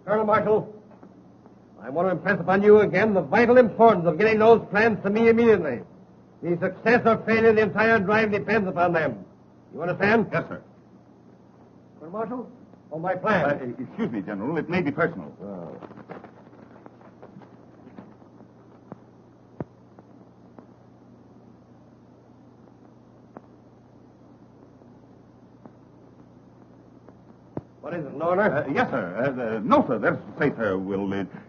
Colonel Marshall, I want to impress upon you again the vital importance of getting those plans to me immediately. The success or failure of the entire drive depends upon them. You understand? Yes, sir. Colonel Marshall, on my plan. Excuse me, General. It may be personal. Oh. What is it, an order? Yes, sir. No, sir. That's to say, sir,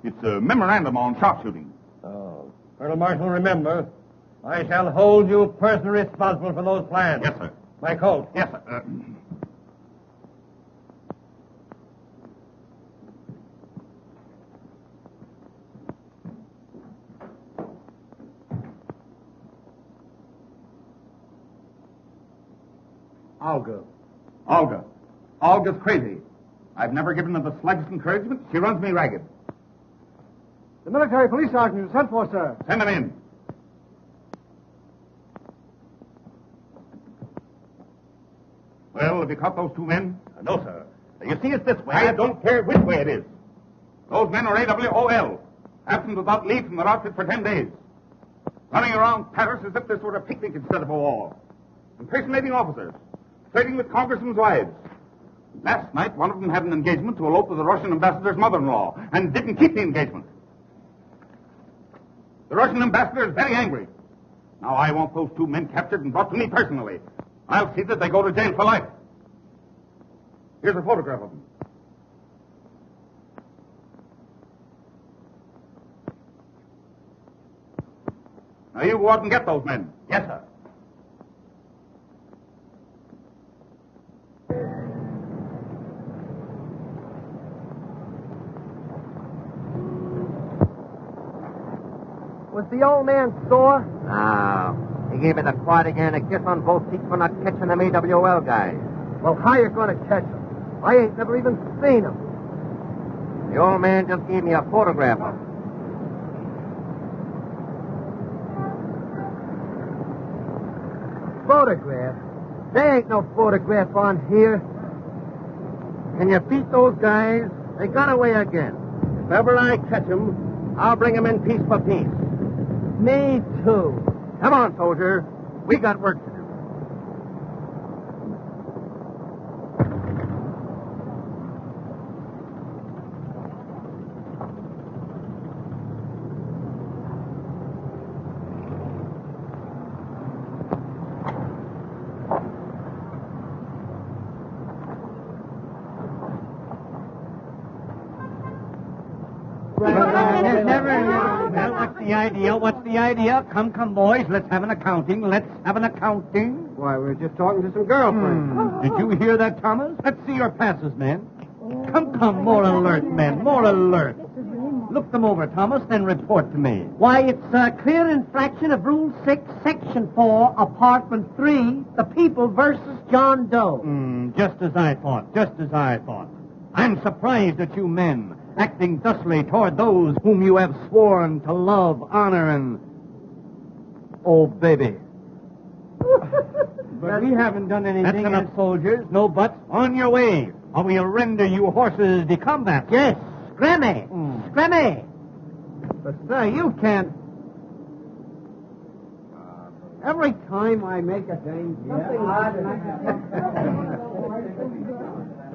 it's a memorandum on sharpshooting. Oh. Colonel Marshall, remember, I shall hold you personally responsible for those plans. Yes, sir. My coat. Yes, sir. Olga. Olga's crazy. I've never given her the slightest encouragement. She runs me ragged. The military police sergeant you sent for, sir. Send him in. Well, have you caught those two men? No, sir. You see, it's this way. I don't care which way it is. Those men are AWOL. Absent without leave from their outfit for 10 days. Running around Paris as if this were a picnic instead of a war. Impersonating officers. Flirting with congressmen's wives. Last night, one of them had an engagement to elope with the Russian ambassador's mother-in-law and didn't keep the engagement. The Russian ambassador is very angry. Now, I want those two men captured and brought to me personally. I'll see that they go to jail for life. Here's a photograph of them. Now, you go out and get those men. Yes, sir. Was the old man sore? No. He gave me the quad again, a kiss on both cheeks for not catching them AWL guys. Well, how you going to catch him? I ain't never even seen him. The old man just gave me a photograph of him. Photograph? There ain't no photograph on here. Can you beat those guys? They got away again. If ever I catch them, I'll bring them in piece by piece. Me too. Come on, soldier. We got work to do. What's the idea? Come, boys. Let's have an accounting. Why, we were just talking to some girlfriends. Did you hear that, Thomas? Let's see your passes, men. Come, more alert, men, more alert. Look them over, Thomas, then report to me. Why, it's a clear infraction of Rule 6, Section 4, Apartment 3, the people versus John Doe. Just as I thought. I'm surprised at you men, acting thusly toward those whom you have sworn to love, honor, and... Oh, baby. But we haven't done anything. That's enough, soldiers. No buts. On your way, or we'll render you horses de combat. Yes, scrimmy. Scrimmy. But, sir, you can't... Every time I make a thing...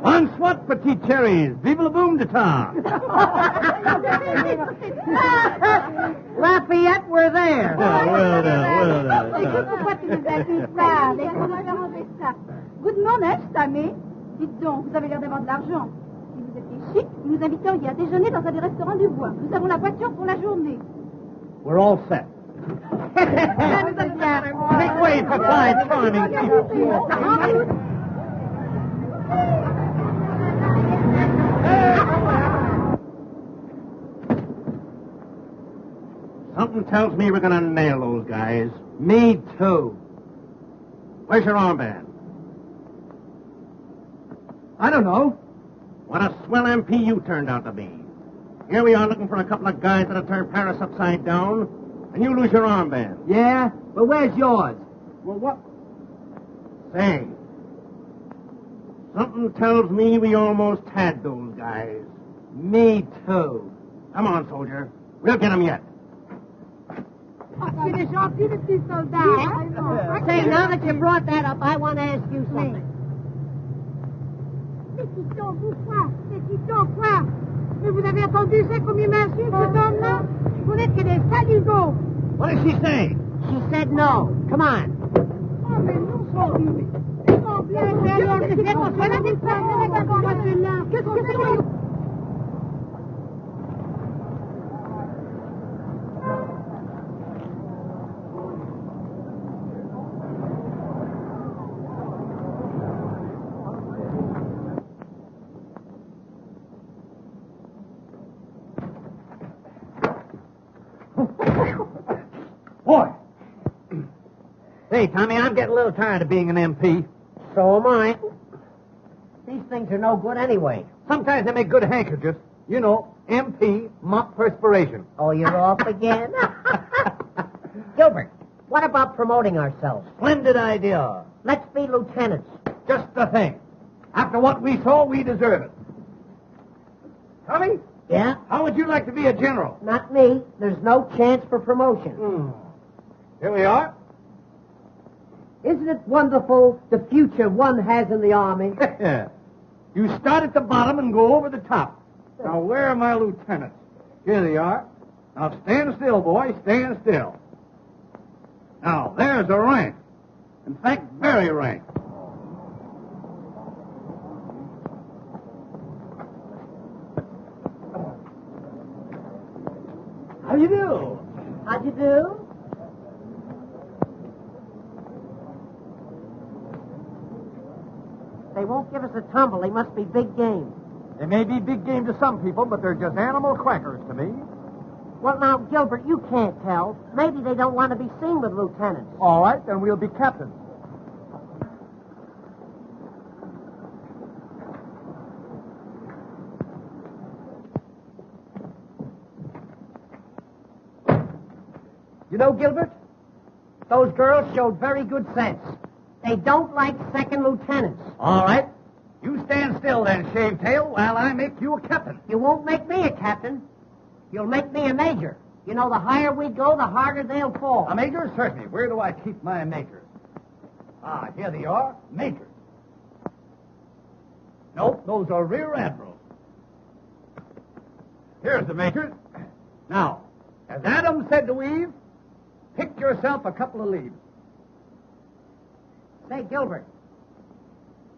On swat, petite cherries. Vive le boom de ta. Lafayette, we're there. Well Vous demandez, Tamé? Dites donc, vous avez l'air d'avoir de l'argent. Si vous étiez chic, vous nous inviteriez à déjeuner dans un des restaurants du bois. Nous avons la voiture pour la journée. We're all set. Make way for five charming people. Something tells me we're going to nail those guys. Me too. Where's your armband? I don't know. What a swell MP you turned out to be. Here we are looking for a couple of guys that'll turn Paris upside down, and you lose your armband. Yeah? But where's yours? Well, what? Say, something tells me we almost had those guys. Me too. Come on, soldier. We'll get them yet. Il est gentil, le petit soldat. Say, now that you brought that up, I want to ask you something. C'est quoi? Mais vous avez entendu ça comme il m'insulte, cet homme-là? Vous n'êtes que des saligots. What did she say? She said no. Come on. Oh, mais nous sommes... Qu'est-ce que c'est? Boy! Hey, Tommy, I'm getting a little tired of being an MP. So am I. These things are no good anyway. Sometimes they make good handkerchiefs. You know, MP, mop perspiration. Oh, you're off again? Gilbert, what about promoting ourselves? Splendid idea. Let's be lieutenants. Just the thing. After what we saw, we deserve it. Tommy, Yeah? how would you like to be a general? Not me. There's no chance for promotion. Here we are. Isn't it wonderful the future one has in the Army? You start at the bottom and go over the top. Now, where are my lieutenants? Here they are. Now, stand still, boy. Stand still. Now, there's a rank. In fact, very rank. How do you do? How'd you do? They won't give us a tumble. They must be big game. They may be big game to some people, but they're just animal crackers to me. Well, now, Gilbert, you can't tell. Maybe they don't want to be seen with lieutenants. All right, then we'll be captains. You know, Gilbert, those girls showed very good sense. They don't like second lieutenants. All right. You stand still then, Shavetail, while I make you a captain. You won't make me a captain. You'll make me a major. You know, the higher we go, the harder they'll fall. A major? Certainly. Where do I keep my majors? Ah, here they are. Majors. Nope, those are rear admirals. Here's the majors. Now, as Adam said to Eve, pick yourself a couple of leaves. Say, Gilbert,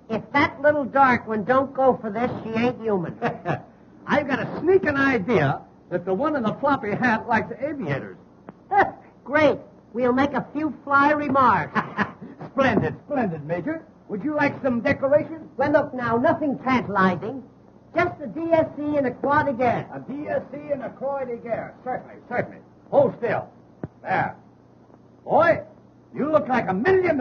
if that little dark one don't go for this, she ain't human. I've got a sneaking idea that the one in the floppy hat likes aviators. Great. We'll make a few fly remarks. Splendid, splendid, Major. Would you like some decorations? Well, look now, nothing tantalizing. Just a DSC and a Croix de Guerre. A DSC and a Croix de Guerre. Certainly, certainly. Hold still. There. Boy, you look like $1 million.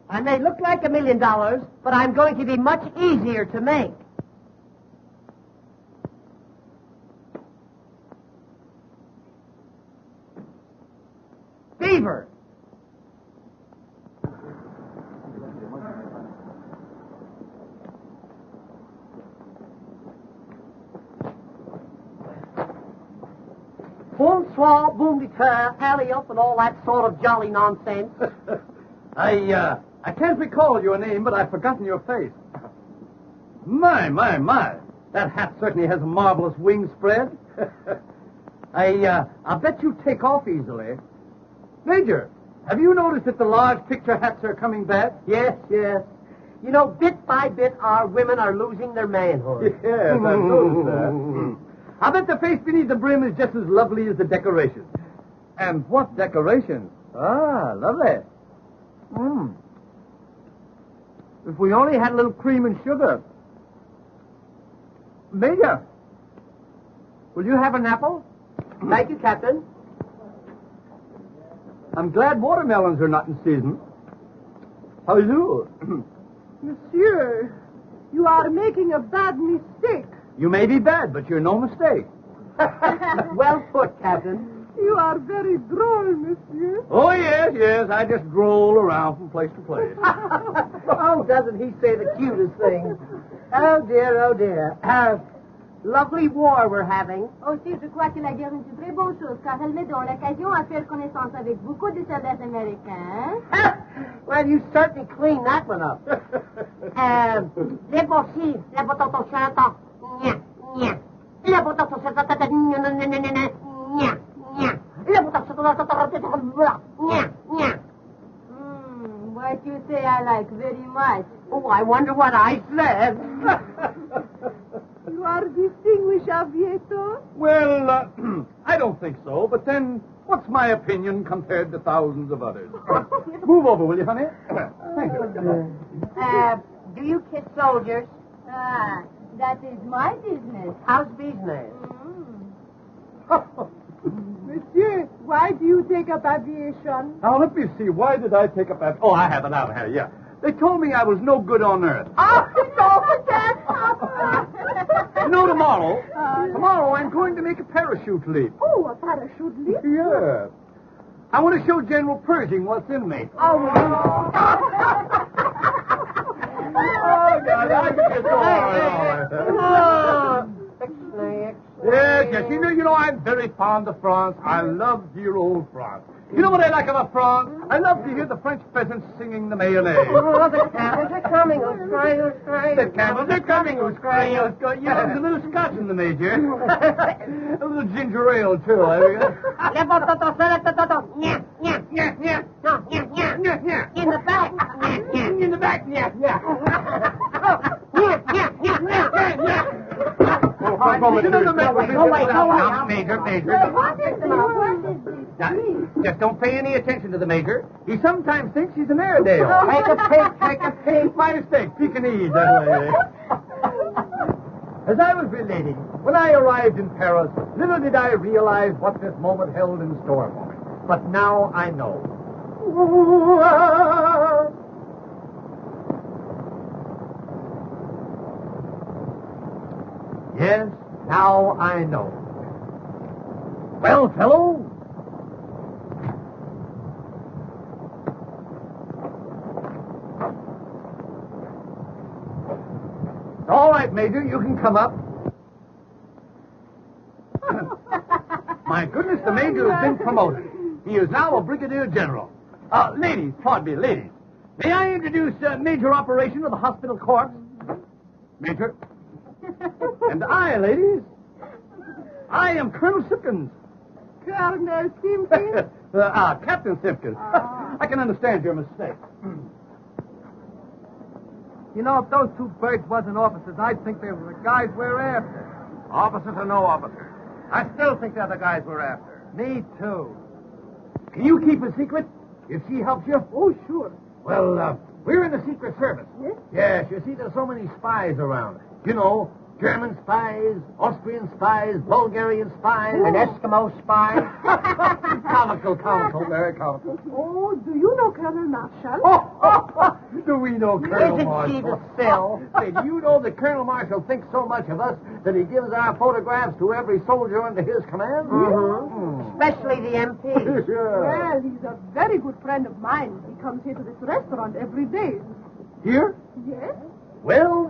I may look like $1 million, but I'm going to be much easier to make. Beaver. Bonsoir, boom de coeur, alley up, and all that sort of jolly nonsense. I can't recall your name, but I've forgotten your face. My. That hat certainly has a marvelous wing spread. I bet you take off easily. Major, have you noticed that the large picture hats are coming back? Yes. You know, bit by bit, our women are losing their manhood. Yes, I've noticed that. I bet the face beneath the brim is just as lovely as the decorations. And what decorations? Ah, lovely. If we only had a little cream and sugar. Major, will you have an apple? Thank you, Captain. I'm glad watermelons are not in season. How do you do? Monsieur, You are making a bad mistake. You may be bad, but you're no mistake. Well put, Captain. You are very droll, monsieur. Oh, yes. I just stroll around from place to place. Oh, doesn't he say the cutest things? Oh, dear. Lovely war we're having. Aussi, je crois que la guerre est une très bonne chose, car elle met dans l'occasion à faire connaissance avec beaucoup de soldats américains. Well, you certainly cleaned that one up. Les bossis, la botton chantant. Nya, nya. La botton chantant. Nya, nya. La botton chantant. Nya, nya. What you say I like very much. Oh, I wonder what I said. You are distinguished aviator. Well, I don't think so, but then what's my opinion compared to thousands of others? Move over, will you, honey? Thank you. Do you kiss soldiers? Ah, that is my business. How's business? Monsieur, why do you take up aviation? Now, let me see. Why did I take up that? Oh, I have it out here, yeah. They told me I was no good on Earth. Oh, Tomorrow I'm going to make a parachute leap. Oh, a parachute leap? Yeah. I want to show General Pershing what's in me. Oh, God, I can just go on. Yes. You know, I'm very fond of France. I love dear old France. You know what I like about France? I love to hear the French peasants singing the Mayonnaise. Oh, the camels are coming. The camels are coming. Who's crying? Yeah, there's a little scotch in the Major. A little ginger ale, too. In the back. In the back, yeah. Major. What is this? Now, just don't pay any attention to the Major. He sometimes thinks he's an Airedale. Take a peek. My mistake. Pekingese, that way. As I was relating, when I arrived in Paris, little did I realize what this moment held in store for me. But now I know. Yes, now I know. Well, fellow? All right, Major, you can come up. My goodness, the Major has been promoted. He is now a Brigadier General. Ladies, pardon me, ladies. May I introduce Major Operation of the Hospital Corps? Major. And I, ladies, I am Colonel Simpkins. Colonel Simpkins? Captain Simpkins. I can understand your mistake. You know, if those two birds wasn't officers, I'd think they were the guys we're after. Officers or no officers? I still think they're the guys we're after. Me too. Can you keep a secret if she helps you? Oh, sure. Well, we're in the Secret Service. Yes? Yes, you see, there's so many spies around. You know, German spies, Austrian spies, Bulgarian spies. An Eskimo spy. Comical, very comical. Oh, do you know Colonel Marshall? Do we know Colonel Isn't she the Marshall? sill? Say, do you know that Colonel Marshall thinks so much of us that he gives our photographs to every soldier under his command? Especially the MP. Well, he's a very good friend of mine. He comes here to this restaurant every day. Here? Yes? Well.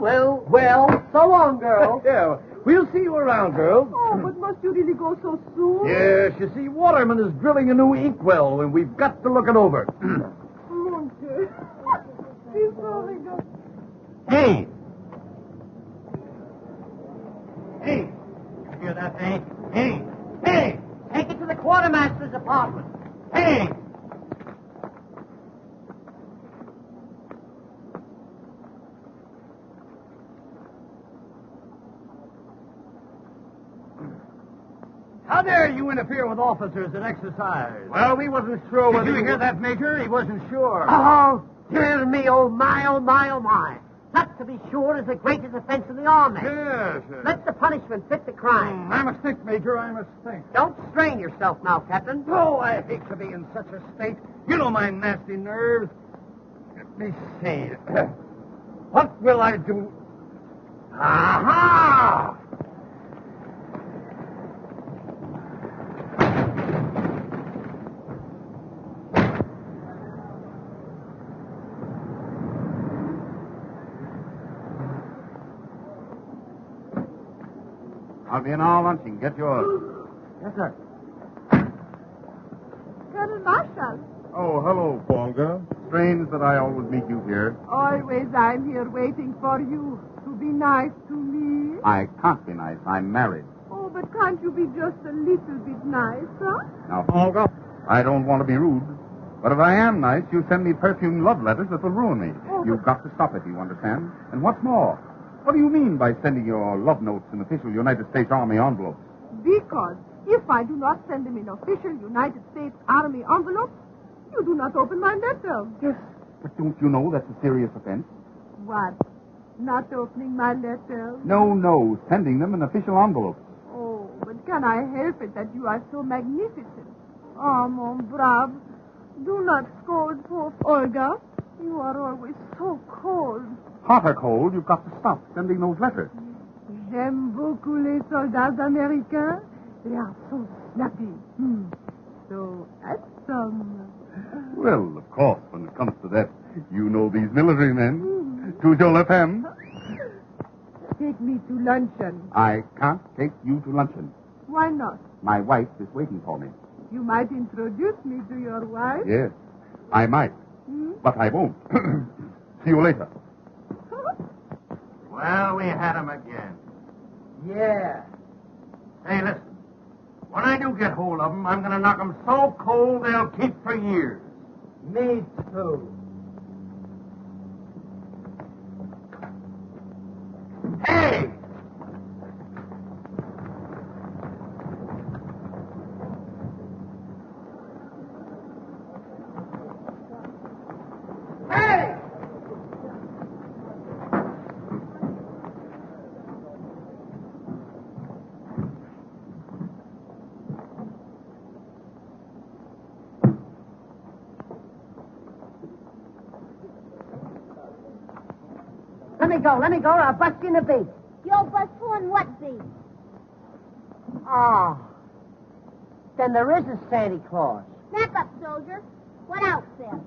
So long, girl. Yeah, we'll see you around, girls. Oh, but must you really go so soon? Yes, you see, Waterman is drilling a new inkwell, and we've got to look it over. Mon Dieu. He's so good. Hey! Hey, you hear that thing? Hey! Take it to the quartermaster's apartment. Hey! How dare you interfere with officers at exercise? Well, we wasn't sure Did whether you hear that, Major? He wasn't sure. Oh, dear me, oh my. That, to be sure, is the greatest offense in the army. Yes. Let the punishment fit the crime. I must think, Major, I must think. Don't strain yourself now, Captain. Oh, I hate to be in such a state. You know my nasty nerves. Let me see. What will I do? Aha! I'll be in all luncheon. Get yours. Yes, sir. Colonel Marshall. Oh, hello, Volga. Strange that I always meet you here. Always I'm here waiting for you to be nice to me. I can't be nice. I'm married. Oh, but can't you be just a little bit nice, huh? Now, Volga, I don't want to be rude, but if I am nice, you send me perfumed love letters that will ruin me. Oh, You've got to stop it, you understand? And what's more, what do you mean by sending your love notes in official United States Army envelopes? Because if I do not send them in official United States Army envelopes, you do not open my letter. Yes. But don't you know that's a serious offense? What? Not opening my letter? No, sending them in official envelopes. Oh, but can I help it that you are so magnificent? Oh, mon brave, do not scold poor Olga. You are always so cold. Hot or cold, you've got to stop sending those letters. J'aime beaucoup les soldats américains. They are so snappy. So handsome. Well, of course, when it comes to that, you know these military men. Toujours la femme. Take me to luncheon. I can't take you to luncheon. Why not? My wife is waiting for me. You might introduce me to your wife. Yes, I might, but I won't. See you later. Well, we had him again. Yeah. Hey, listen. When I do get hold of them, I'm going to knock them so cold they'll keep for years. Me too. Hey! Hey! Let me go, or I'll bust you in the beak. You'll bust who and what beat? Oh. Then there is a Santa Claus. Back up, soldier. What outfit?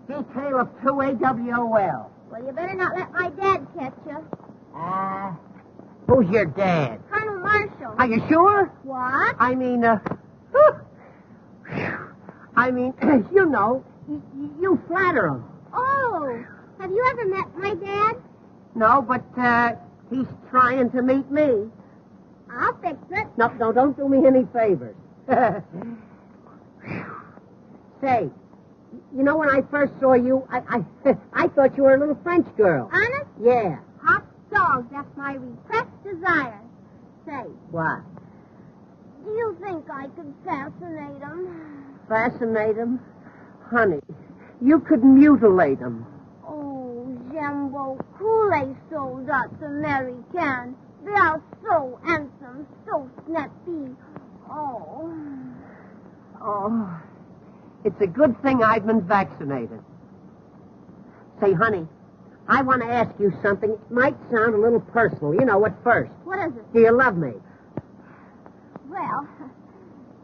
Detail of 2 AWOL. Well, you better not let my dad catch you. Who's your dad? Colonel Marshall. Are you sure? What? I mean, you know, you flatter him. Oh, have you ever met my dad? No, but, he's trying to meet me. I'll fix it. No, don't do me any favors. Say, you know, when I first saw you, I thought you were a little French girl. Honest? Yeah. Hot dogs, that's my repressed desire. Say, What? do you think I could fascinate him? Fascinate him? Honey, you could mutilate him. Oh, j'aime beaucoup les soldats américains. They are so handsome, so snappy. Oh. Oh, it's a good thing I've been vaccinated. Say, honey, I want to ask you something. It might sound a little personal. You know, at first. What is it? Do you love me? Well,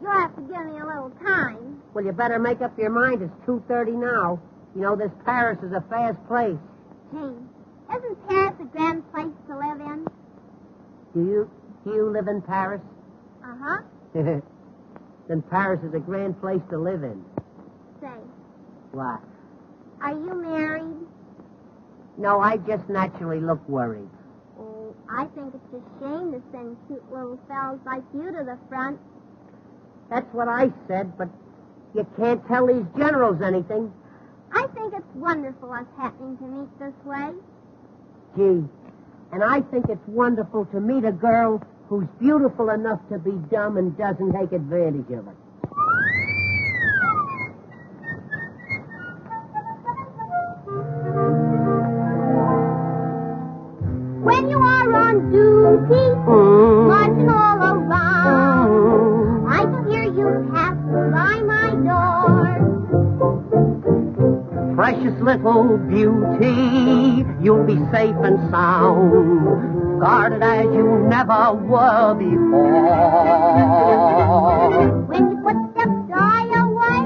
you'll have to give me a little time. Well, you better make up your mind. It's 2:30 now. You know, this Paris is a fast place. Gee, isn't Paris a grand place to live in? Do you live in Paris? Uh-huh. Then Paris is a grand place to live in. Say, What? are you married? No, I just naturally look worried. Oh, I think it's a shame to send cute little fellows like you to the front. That's what I said, but you can't tell these generals anything. I think it's wonderful us happening to meet this way. Gee, and I think it's wonderful to meet a girl who's beautiful enough to be dumb and doesn't take advantage of it. When you are on duty, marching all around, I can hear you pass by my door. Precious little beauty, you'll be safe and sound, guarded as you never were before. When you put them die away,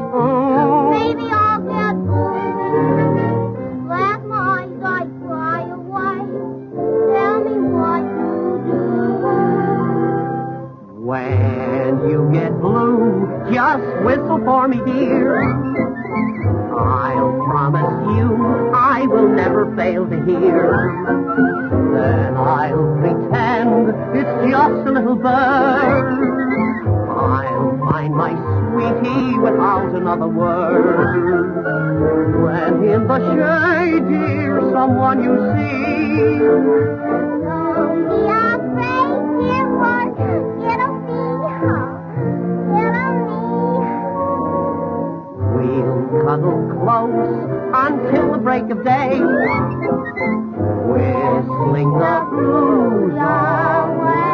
maybe I'll get home. Let my eyes cry away. Tell me what to do. When you get blue, just whistle for me, dear. I'll promise you I will never fail to hear. Then I'll pretend it's just a little bird. I'll find my sweetie without another word. When in the shade, dear, someone you see. Don't be afraid, dear heart. It'll be We'll cuddle close until the break of day, whistling the blues away.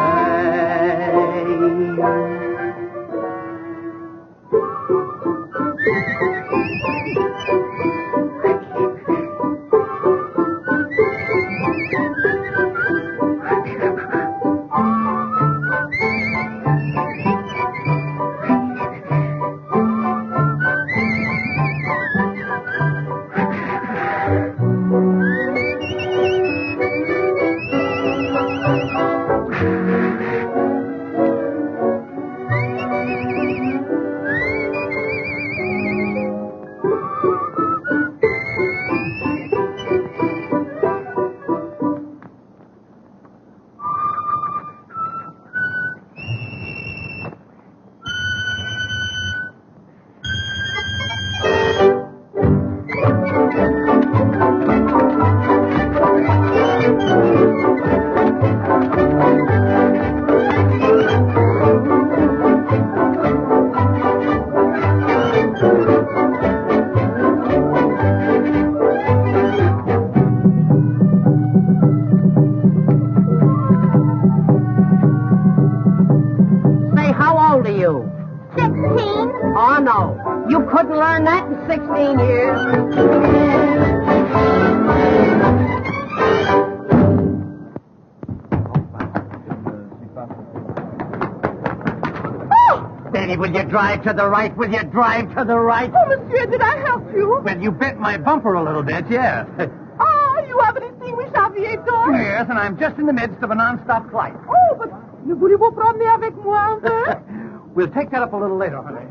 Oh, no. You couldn't learn that in 16 years. Betty, will you drive to the right? Will you drive to the right? Oh, monsieur, did I help you? Well, you bent my bumper a little bit, yes. Ah, you have an extinguished aviator? Yes, and I'm just in the midst of a non-stop flight. Oh, but ne voulez-vous promener avec moi un peu? We'll take that up a little later, honey.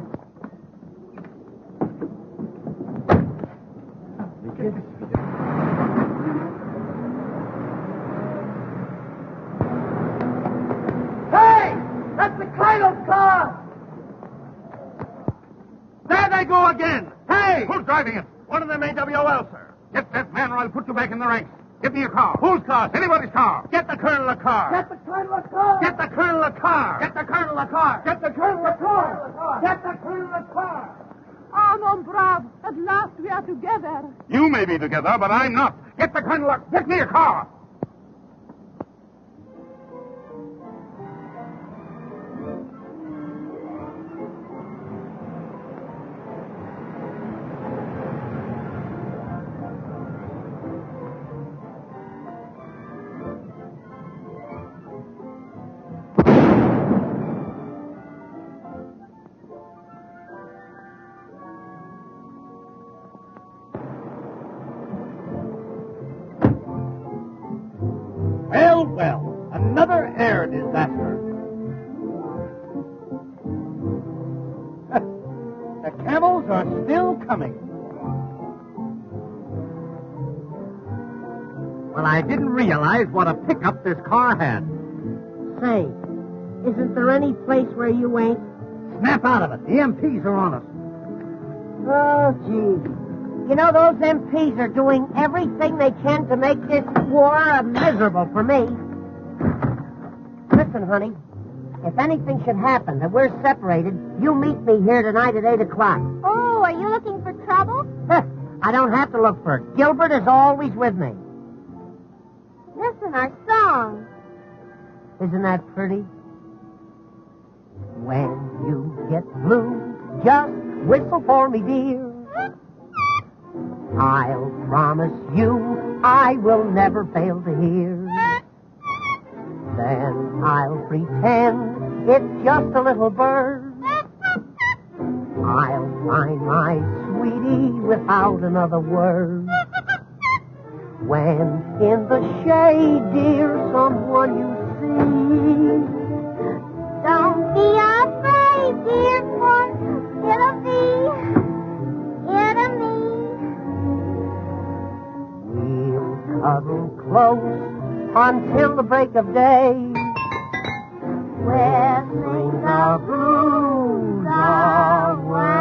Hey! That's the Caldwell car! There they go again! Hey! Who's driving it? One of them AWOL, sir. Get that man or I'll put you back in the ranks. Give me a car. Whose car? Anybody's car. Get the colonel a car. Get the Caldwell car! Get the colonel a car. Get the colonel a car. Get the Colonel a car! Get the colonel a car. Ah, mon brave, at last we are together. You may be together, but I'm not. Get the colonel. Get me a car. Well, another air disaster. The camels are still coming. Well, I didn't realize what a pickup this car had. Say, isn't there any place where you ain't? Snap out of it. The MPs are on us. Oh, gee. You know, those MPs are doing everything they can to make this war miserable for me. Listen, honey, if anything should happen that we're separated, you meet me here tonight at 8 o'clock. Oh, are you looking for trouble? I don't have to look for it. Gilbert is always with me. Listen, our song. Isn't that pretty? When you get blue, just whistle for me, dear. I'll promise you I will never fail to hear. Then I'll pretend it's just a little bird. I'll find my sweetie without another word. When in the shade, dear, someone you see, Don't be afraid, dear, for it'll me. we'll cuddle close until the break of day. Whistling the blues away.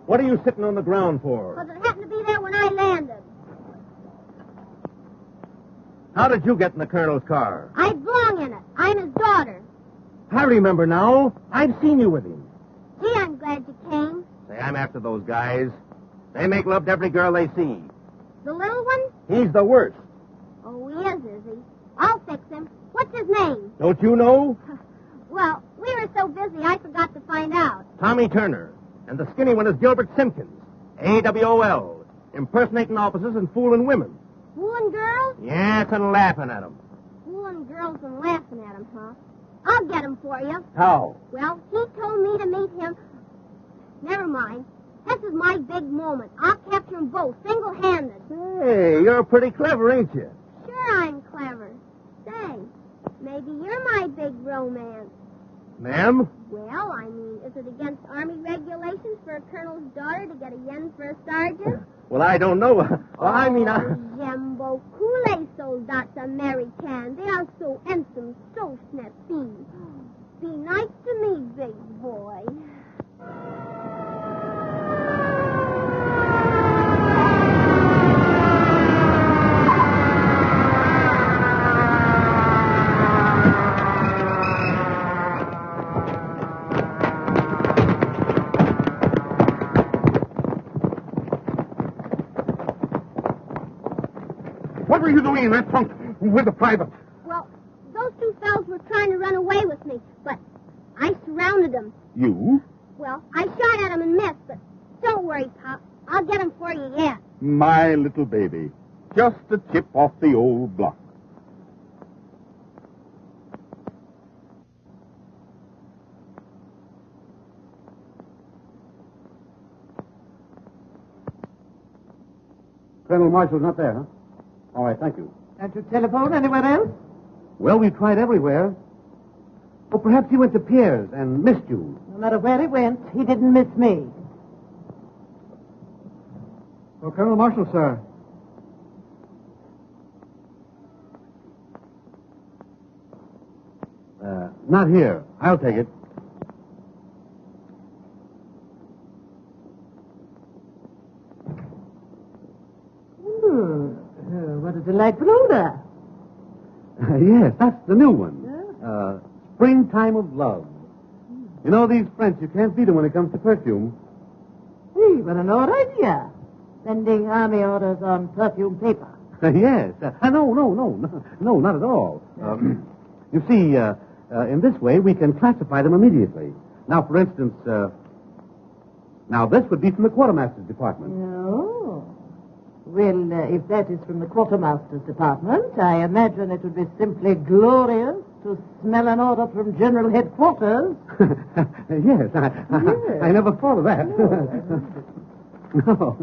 What are you sitting on the ground for? Because it happened to be there when I landed. How did you get in the colonel's car? I belong in it. I'm his daughter. I remember now. I've seen you with him. Gee, I'm glad you came. Say, I'm after those guys. They make love to every girl they see. The little one? He's the worst. Oh, he is he? I'll fix him. What's his name? Don't you know? Well, we were so busy I forgot to find out. Tommy Turner. And the skinny one is Gilbert Simpkins. AWOL. Impersonating officers and fooling women. Fooling girls? Yes, and laughing at them. Fooling girls and laughing at him, huh? I'll get him for you. How? Well, he told me to meet him. Never mind. This is my big moment. I'll capture them both, single-handed. Hey, you're pretty clever, ain't you? Sure I'm clever. Say, maybe you're my big romance. Ma'am? Well, I mean, is it against Army regulations for a colonel's daughter to get a yen for a sergeant? Well, I don't know. Well, I mean, Jumbo, Kool-Aid soldats American. They are so handsome, so snappy. Be nice to me, big boy. What were you doing in that trunk with the private? Well, those two fellas were trying to run away with me, but I surrounded them. You? Well, I shot at them and missed, but don't worry, Pop. I'll get them for you yet. My little baby. Just a chip off the old block. Colonel Marshall's not there, huh? All right, thank you. Can't you telephone anywhere else? Well, we tried everywhere. Oh, perhaps he went to Pierre's and missed you. No matter where he went, he didn't miss me. Oh, Colonel Marshall, sir. Not here. I'll take it. What a delightful odor. Yes, that's the new one. Springtime of Love. You know, these French, you can't beat them when it comes to perfume. Hey, what an odd idea. Sending army orders on perfume paper. Yes. No, not at all. You see, in this way, we can classify them immediately. Now, for instance, Now, this would be from the quartermaster's department. Oh. Well, if that is from the quartermaster's department, I imagine it would be simply glorious to smell an order from General Headquarters. Yes, I never thought of that. No.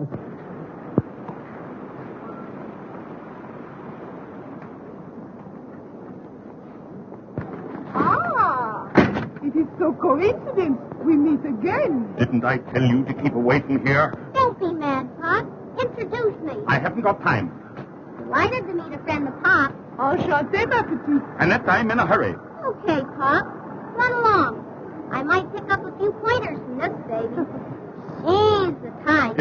It is so coincidence we meet again. Didn't I tell you to keep away from here? Don't be mad, Pop. Introduce me. I haven't got time. Delighted to meet a friend of Pop. Enchanté, ma petite. Annette, I'm in a hurry. Okay, Pop. Run along. I might pick up a few pointers from this baby. She's the type.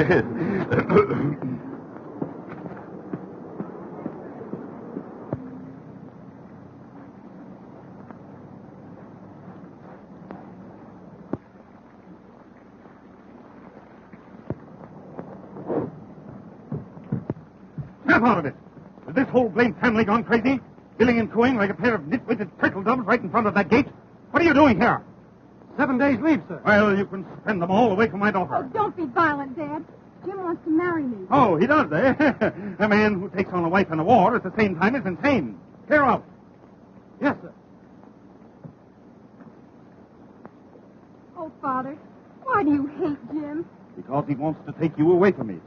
Snap out of it. Has this whole blamed family gone crazy? Billing and cooing like a pair of nitwitted turtle doves right in front of that gate? What are you doing here? 7 days leave, sir. Well, you can spend them all away from my daughter. Oh, don't be violent, Dad. Jim wants to marry me. Oh, he does, eh? A man who takes on a wife in a war at the same time is insane. Clear out. Yes, sir. Oh, Father, why do you hate Jim? Because he wants to take you away from me.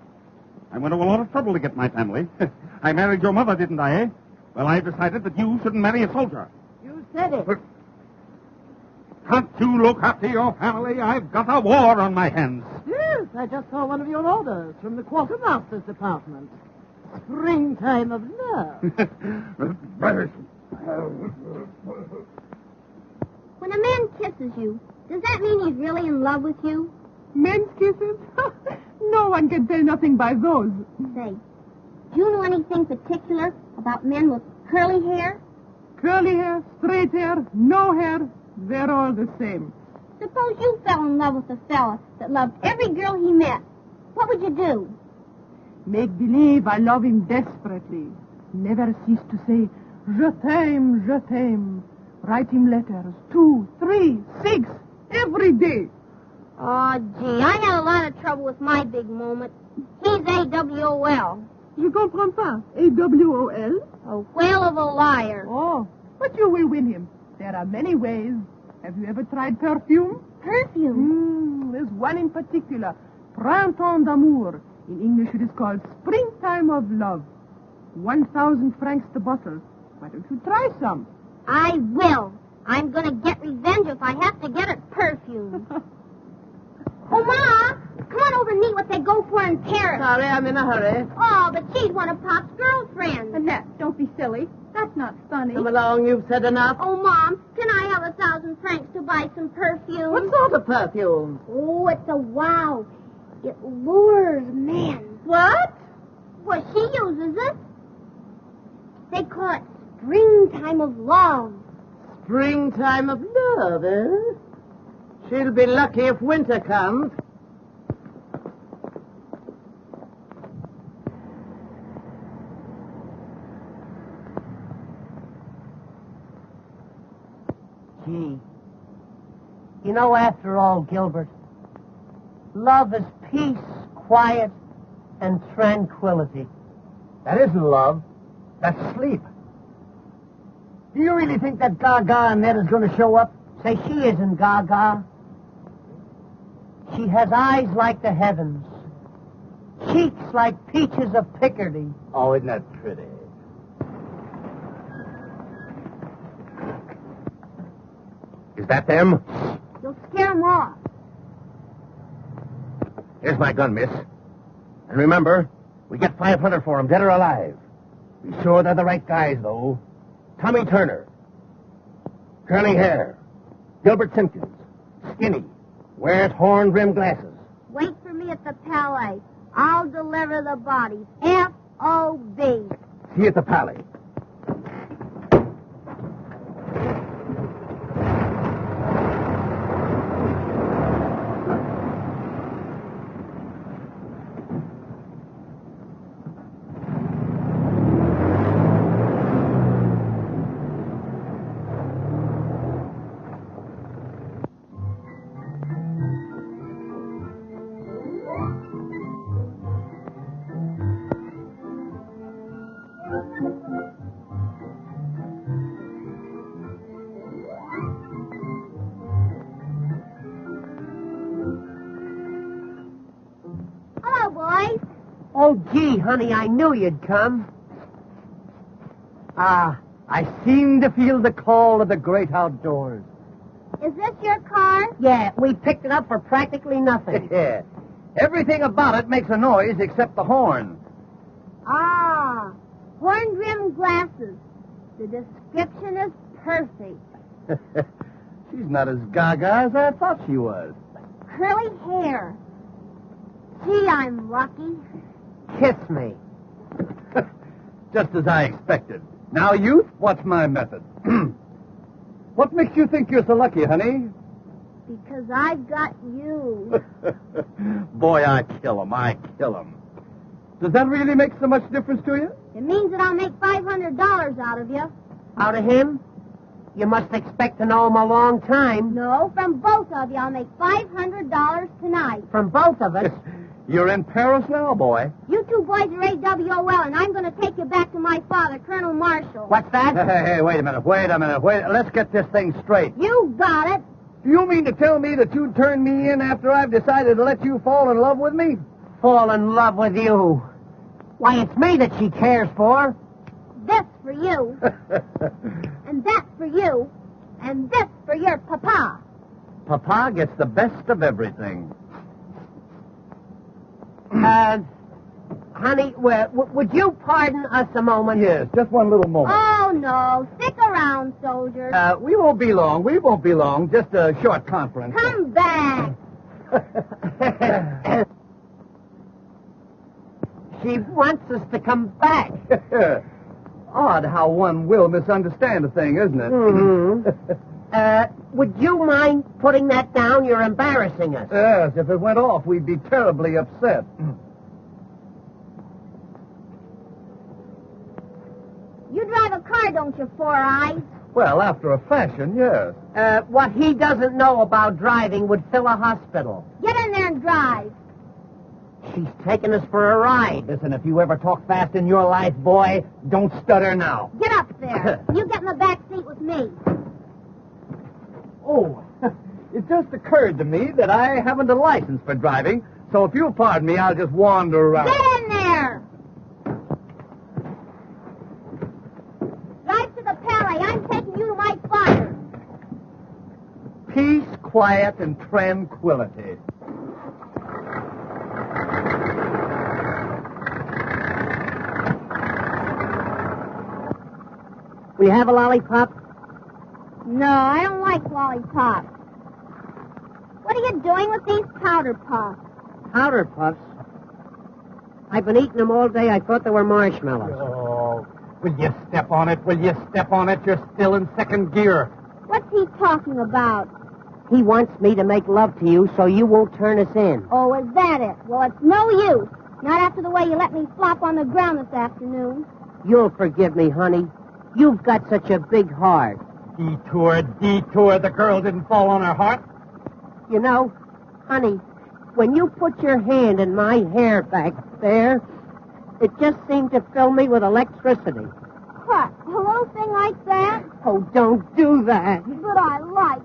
I went to a lot of trouble to get my family. I married your mother, didn't I, eh? Well, I've decided that you shouldn't marry a soldier. You said it. Can't you look after your family? I've got a war on my hands. Yes, I just saw one of your orders from the quartermaster's department. Springtime of love. Brothers. When a man kisses you, does that mean he's really in love with you? Men's kisses? No one can tell nothing by those. Say, do you know anything particular about men with curly hair? Curly hair, straight hair, no hair, they're all the same. Suppose you fell in love with a fella that loved every girl he met. What would you do? Make believe I love him desperately. Never cease to say, je t'aime, je t'aime. Write him letters, 2, 3, 6, every day. Oh, gee, I had a lot of trouble with my big moment. He's AWOL. Je comprends pas. AWOL? A whale of a liar. Oh, but you will win him. There are many ways. Have you ever tried perfume? Perfume? There's one in particular. Printemps d'amour. In English it is called Springtime of Love. 1,000 francs the bottle. Why don't you try some? I will. I'm going to get revenge if I have to get it perfume. Oh, Ma! Come on over and meet what they go for in Paris. Sorry, I'm in a hurry. Oh, but she's one of Pop's girlfriends. Annette, don't be silly. That's not funny. Come along, you've said enough. Oh, Mom, can I have 1,000 francs to buy some perfume? What sort of perfume? Oh, it's a wow. It lures men. What? Well, she uses it. They call it Springtime of Love. Springtime of love, eh? She'll be lucky if winter comes. Gee. You know, after all, Gilbert, love is peace, quiet, and tranquility. That isn't love. That's sleep. Do you really think that Gaga Annette is going to show up? Say, she isn't Gaga. She has eyes like the heavens, cheeks like peaches of Picardy. Oh, isn't that pretty? Is that them? You'll scare 'em off. Here's my gun, miss. And remember, we get 500 for them, dead or alive. Be sure they're the right guys, though. Tommy Turner. Curly hair. Gilbert Simpkins. Skinny. Wears horn-rimmed glasses. Wait for me at the Palais. I'll deliver the bodies. F.O.B. See you at the Palais. Oh, gee, honey, I knew you'd come. I seem to feel the call of the great outdoors. Is this your car? Yeah, we picked it up for practically nothing. Yeah. Everything about it makes a noise except the horn. Ah, horn-rimmed glasses. The description is perfect. She's not as gaga as I thought she was. Curly hair. Gee, I'm lucky. Kiss me. Just as I expected. Now, youth, what's my method? What makes you think you're so lucky, honey? Because I've got you. Boy, I kill him. Does that really make so much difference to you? It means that I'll make $500 out of you. Out of him? You must expect to know him a long time. No, from both of you, I'll make $500 tonight. From both of us. You're in Paris now, boy. You two boys are AWOL, and I'm going to take you back to my father, Colonel Marshall. What's that? Hey, wait a minute. Let's get this thing straight. You got it. Do you mean to tell me that you'd turn me in after I've decided to let you fall in love with me? Fall in love with you. Why, it's me that she cares for. This for you, and that for you, and this for your papa. Papa gets the best of everything. Honey, would you pardon us a moment? Yes, just one little moment. Oh, no. Stick around, soldiers. We won't be long. Just a short conference. Come back. She wants us to come back. Odd how one will misunderstand a thing, isn't it? Mm-hmm. Would you mind putting that down? You're embarrassing us. Yes, if it went off, we'd be terribly upset. You drive a car, don't you, Four Eyes? Well, after a fashion, yes. What he doesn't know about driving would fill a hospital. Get in there and drive. She's taking us for a ride. Listen, if you ever talk fast in your life, boy, don't stutter now. Get up there. You get in the back seat with me. Oh, it just occurred to me that I haven't a license for driving, so if you'll pardon me, I'll just wander around. Get in there. Drive to the Palais. I'm taking you to my father. Peace, quiet, and tranquility. Will you have a lollipop? No, I don't like lollipops. What are you doing with these powder puffs? Powder puffs? I've been eating them all day. I thought they were marshmallows. Oh, will you step on it? You're still in second gear. What's he talking about? He wants me to make love to you so you won't turn us in. Oh, is that it? Well, it's no use. Not after the way you let me flop on the ground this afternoon. You'll forgive me, honey. You've got such a big heart. Detour. The girl didn't fall on her heart. You know, honey, when you put your hand in my hair back there, it just seemed to fill me with electricity. What? A little thing like that? Oh, don't do that. But I like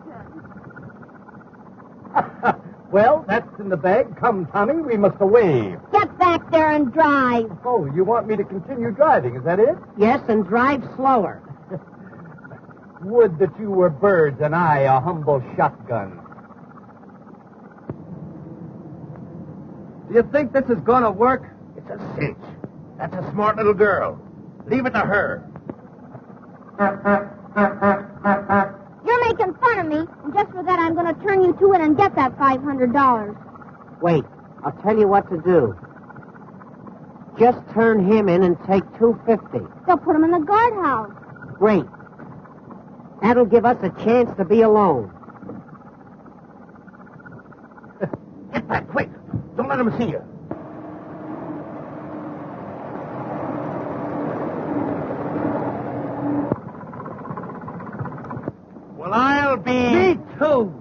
it. Well, that's in the bag. Come, Tommy, we must away. Get back there and drive. Oh, you want me to continue driving, is that it? Yes, and drive slower. Would that you were birds and I a humble shotgun. Do you think this is going to work? It's a cinch. That's a smart little girl. Leave it to her. You're making fun of me, and just for that, I'm going to turn you to it and get that $500. Wait, I'll tell you what to do. Just turn him in and take $250. They'll put him in the guardhouse. Great. That'll give us a chance to be alone. Get back, quick. Don't let him see you. Well, I'll be... Me too.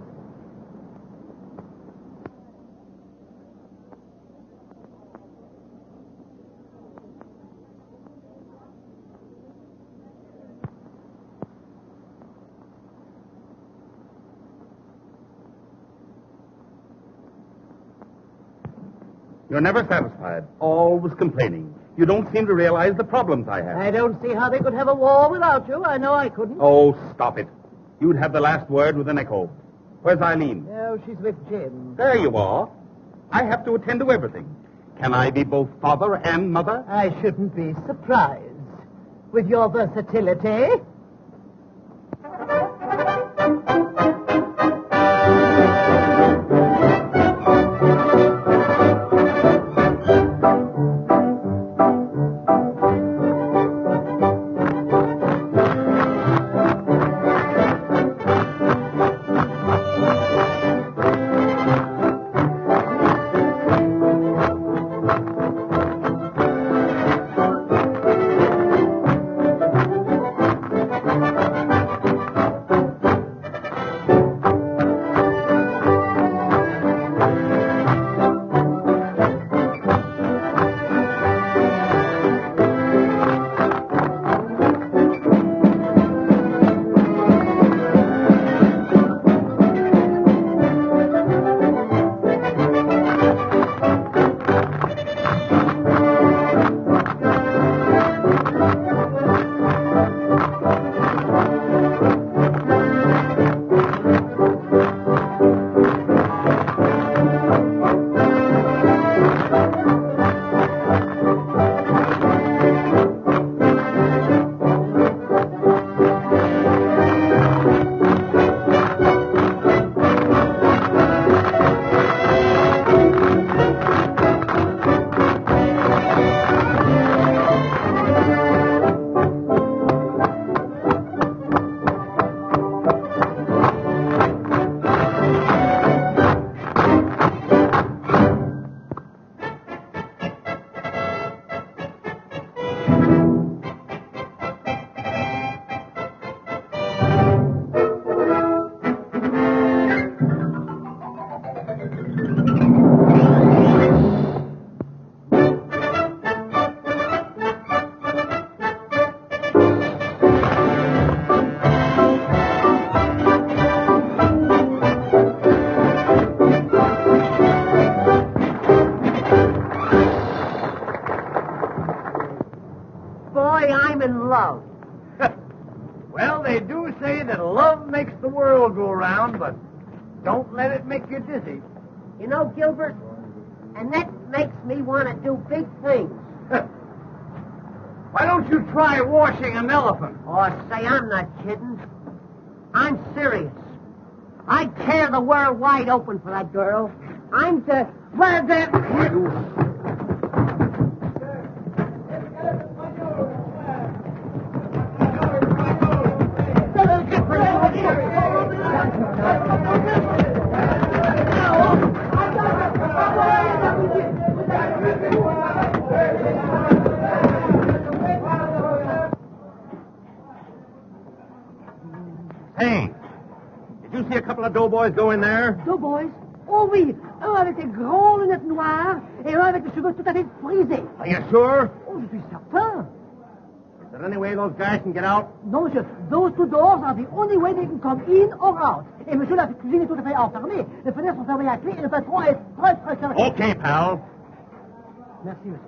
You're never satisfied, always complaining. You don't seem to realize the problems I have. I don't see how they could have a war without you. I know I couldn't. Oh, stop it. You'd have the last word with an echo. Where's Eileen? Oh, she's with Jim. There you are. I have to attend to everything. Can I be both father and mother? I shouldn't be surprised. With your versatility. Well, they do say that love makes the world go round, but don't let it make you dizzy. You know, Gilbert, and that makes me want to do big things. Why don't you try washing an elephant? Oh, say, I'm not kidding. I'm serious. I'd tear the world wide open for that girl. I'm the... Well, Hey, did you see a couple of doughboys go in there? Doughboys? Oh oui, un avec des grandes lunettes noires et un avec des cheveux tout à fait frisés. Are you sure? Oh, je suis certain. Is there any way those guys can get out? Non, monsieur, those two doors are the only way they can come in or out. Et monsieur, la cuisine est tout à fait enfermée. Les fenêtres sont fermées à clé et le patron est très carré. Okay, pal. Merci, monsieur.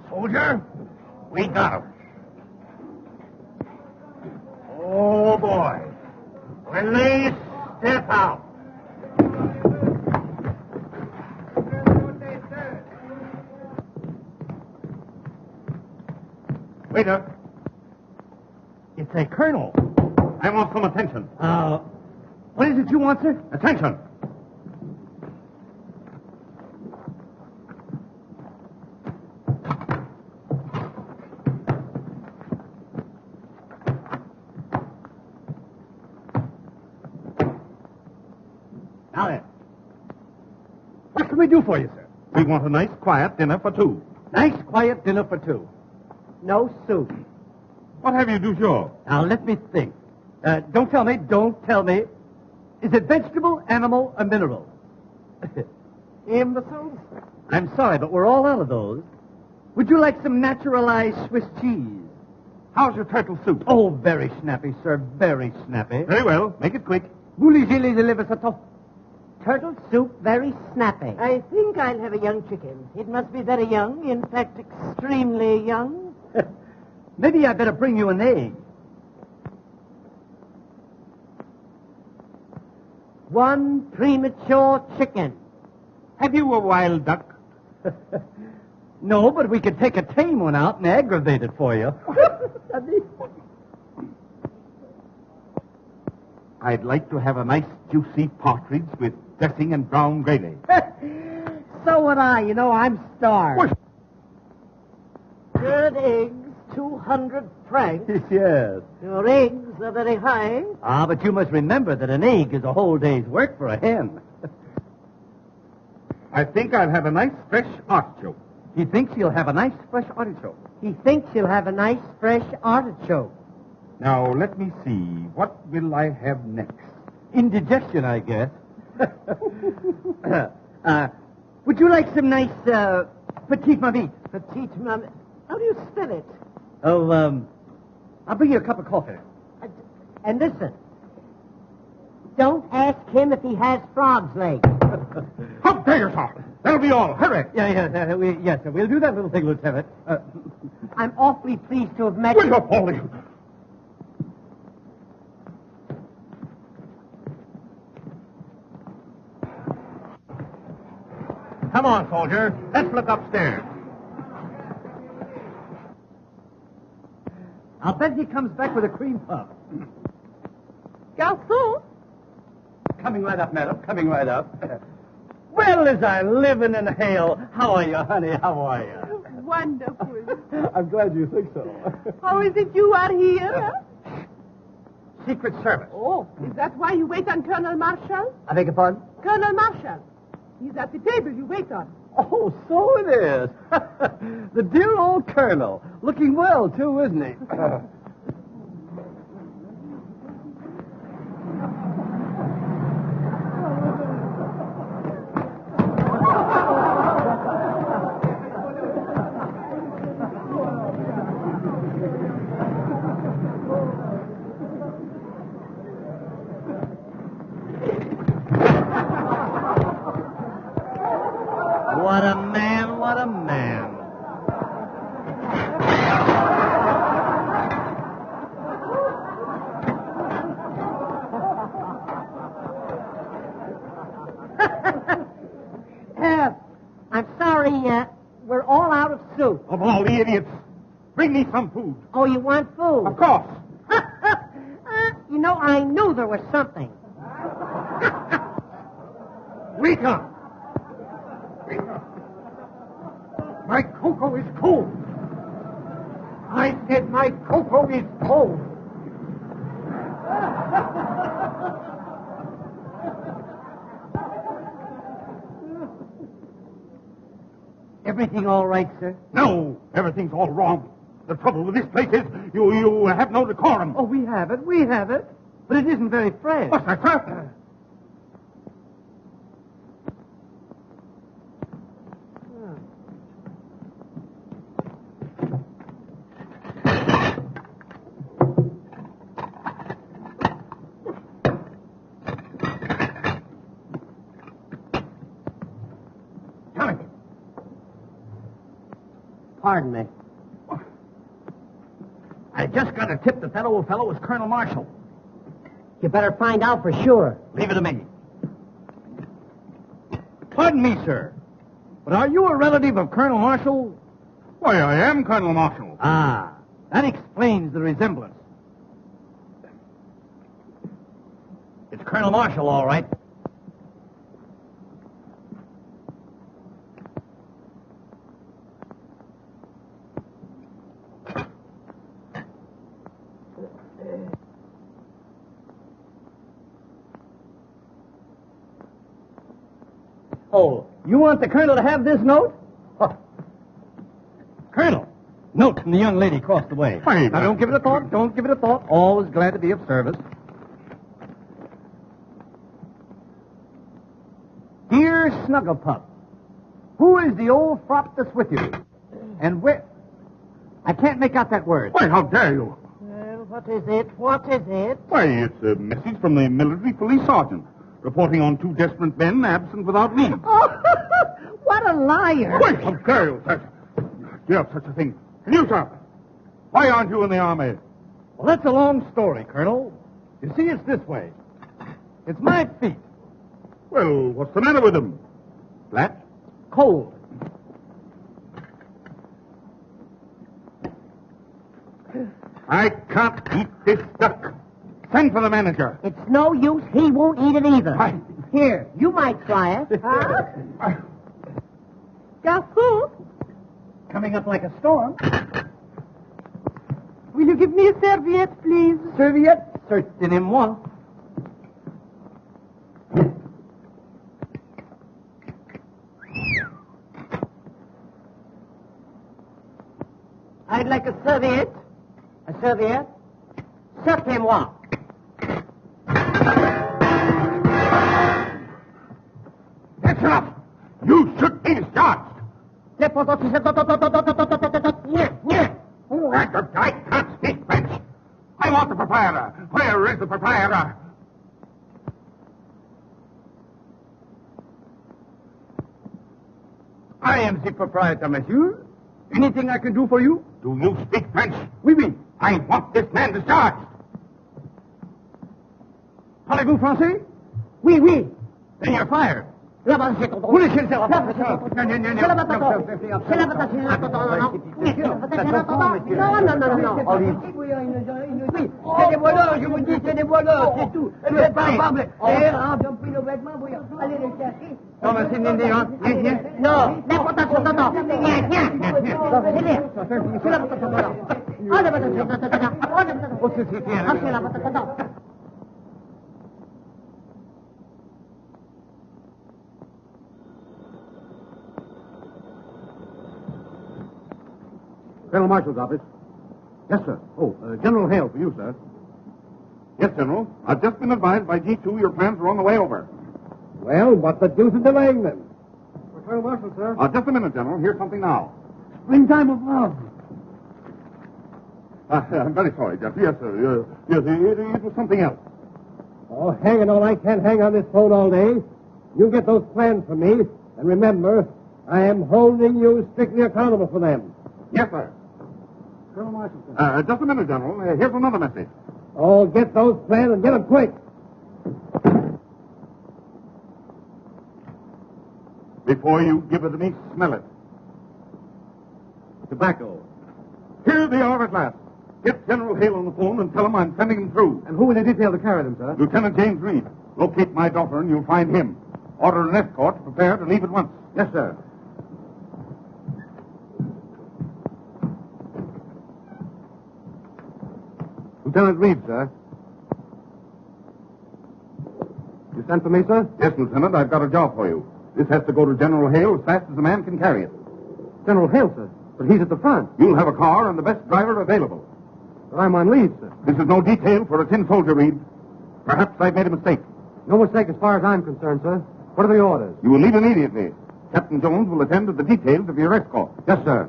Soldier, we got him. Oh, boy. When they step out. Waiter. It's a colonel. I want some attention. What is it you want, sir? Attention. Now then, what can we do for you, sir? We want a nice, quiet dinner for two. Nice, quiet dinner for two. No soup. What have you du jour? Now, let me think. Don't tell me. Is it vegetable, animal, or mineral? Imbeciles? I'm sorry, but we're all out of those. Would you like some naturalized Swiss cheese? How's your turtle soup? Oh, very snappy, sir. Very snappy. Very well. Make it quick. Voulez-vous les levassatons? Turtle soup very snappy. I think I'll have a young chicken. It must be very young, in fact, extremely young. Maybe I'd better bring you an egg. One premature chicken. Have you a wild duck? No, but we could take a tame one out and aggravate it for you. I'd like to have a nice juicy partridge with dressing and brown gravy. So would I. You know, I'm starved. Good eggs, 200 francs. Yes. Your eggs are very high. Ah, but you must remember that an egg is a whole day's work for a hen. I think I'll have a nice fresh artichoke. He thinks he'll have a nice fresh artichoke. He thinks he'll have a nice fresh artichoke. Now, let me see. What will I have next? Indigestion, I guess. Would you like some nice, petite mamite? Petite maman. How do you spell it? Oh, I'll bring you a cup of coffee. And listen, don't ask him if he has frog's legs. How dare you, sir? That'll be all. Hurry. Yes, sir. We'll do that little thing, Lieutenant. I'm awfully pleased to have met Will you. you, Polly? Come on, soldier. Let's look upstairs. I'll bet he comes back with a cream puff. Garçon? Coming right up, madam. Coming right up. Well, as I live in hell. How are you, honey? How are you? Wonderful. I'm glad you think so. How is it you are here? Secret Service. Oh, is that why you wait on Colonel Marshall? I beg your pardon? Colonel Marshall. He's at the table you wait on. Oh, so it is. The dear old colonel. Looking well, too, isn't he? What a man, what a man. I'm sorry, we're all out of soup. Of all the idiots, bring me some food. Oh, you want food? Of course. You know, I knew there was something. Rita! My cocoa is cold. I said my cocoa is cold. Everything all right, sir? No, everything's all wrong. The trouble with this place is you have no decorum. Oh, we have it. But it isn't very fresh. What's that, sir? Pardon me. I just got a tip that old fellow was Colonel Marshall. You better find out for sure. Leave it to me. Pardon me, sir. But are you a relative of Colonel Marshall? Why, I am Colonel Marshall. Ah, that explains the resemblance. It's Colonel Marshall, all right. Oh, you want the colonel to have this note? Oh. Colonel, note from the young lady across the way. Fine. Now, don't give it a thought. Always glad to be of service. Dear Snugglepup, who is the old fop that's with you? And where... I can't make out that word. Why, how dare you? Well, what is it? What is it? Why, it's a message from the military police sergeant. reporting on 2 desperate men absent without leave. Oh, what a liar. Wait, how dare you, sir? You have such a thing. And you, sir? Why aren't you in the army? Well, that's a long story, Colonel. You see, it's this way. It's my feet. Well, what's the matter with them? Flat? Cold. I can't eat this duck. Send for the manager. It's no use. He won't eat it either. Why? Here, you might try it. Garçon, Coming up like a storm. will you give me a serviette, please? Serviette? Certainement. I'd like a serviette. A serviette? Certainement. That's enough. You should be discharged. Yeah. I can't speak French. I want the proprietor. Where is the proprietor? I am the proprietor, monsieur. Anything I can do for you? Do you speak French? Oui, oui. I want this man discharged. Parlez-vous français? Oui, oui. Then you're fired. Là-bas, c'est ton... Foolish yourself. C'est la patate. C'est la patate. C'est la patate. Non. Oui, c'est des voleurs, je vous dis, c'est des voleurs, c'est tout. Vous êtes pas capables. Ils ont pris nos vêtements, vous allez les chercher. Non, mais c'est une idée, hein? Non, la patate, c'est la patate. C'est la patate. Ah, la patate, c'est la patate. Colonel Marshal's office. Yes, sir. Oh, General Hale for you, sir. Yes, General. I've just been advised by G2 your plans are on the way over. Well, what the deuce is delaying them? Colonel Marshal, sir. Just a minute, General. Here's something now. Springtime of love. I'm very sorry, Jeff. Yes, sir. Yes, it was something else. Oh, hang it all. I can't hang on this phone all day. You get those plans for me. And remember, I am holding you strictly accountable for them. Yes, sir. Colonel Marshal, sir. Just a minute, General. Here's another message. Oh, get those plans and get them quick. Before you give it to me, smell it. Tobacco. Here they are at last. Get General Hale on the phone and tell him I'm sending him through. And who will they detail to carry them, sir? Lieutenant James Reed. Locate my daughter and you'll find him. Order an escort to prepare to leave at once. Yes, sir. Lieutenant Reed, sir. You sent for me, sir? Yes, Lieutenant, I've got a job for you. This has to go to General Hale as fast as a man can carry it. General Hale, sir. But he's at the front. You'll have a car and the best driver available. But I'm on leave, sir. This is no detail for a tin soldier, Reed. Perhaps I've made a mistake. No mistake as far as I'm concerned, sir. What are the orders? You will leave immediately. Captain Jones will attend to the details of your escort. Yes, sir.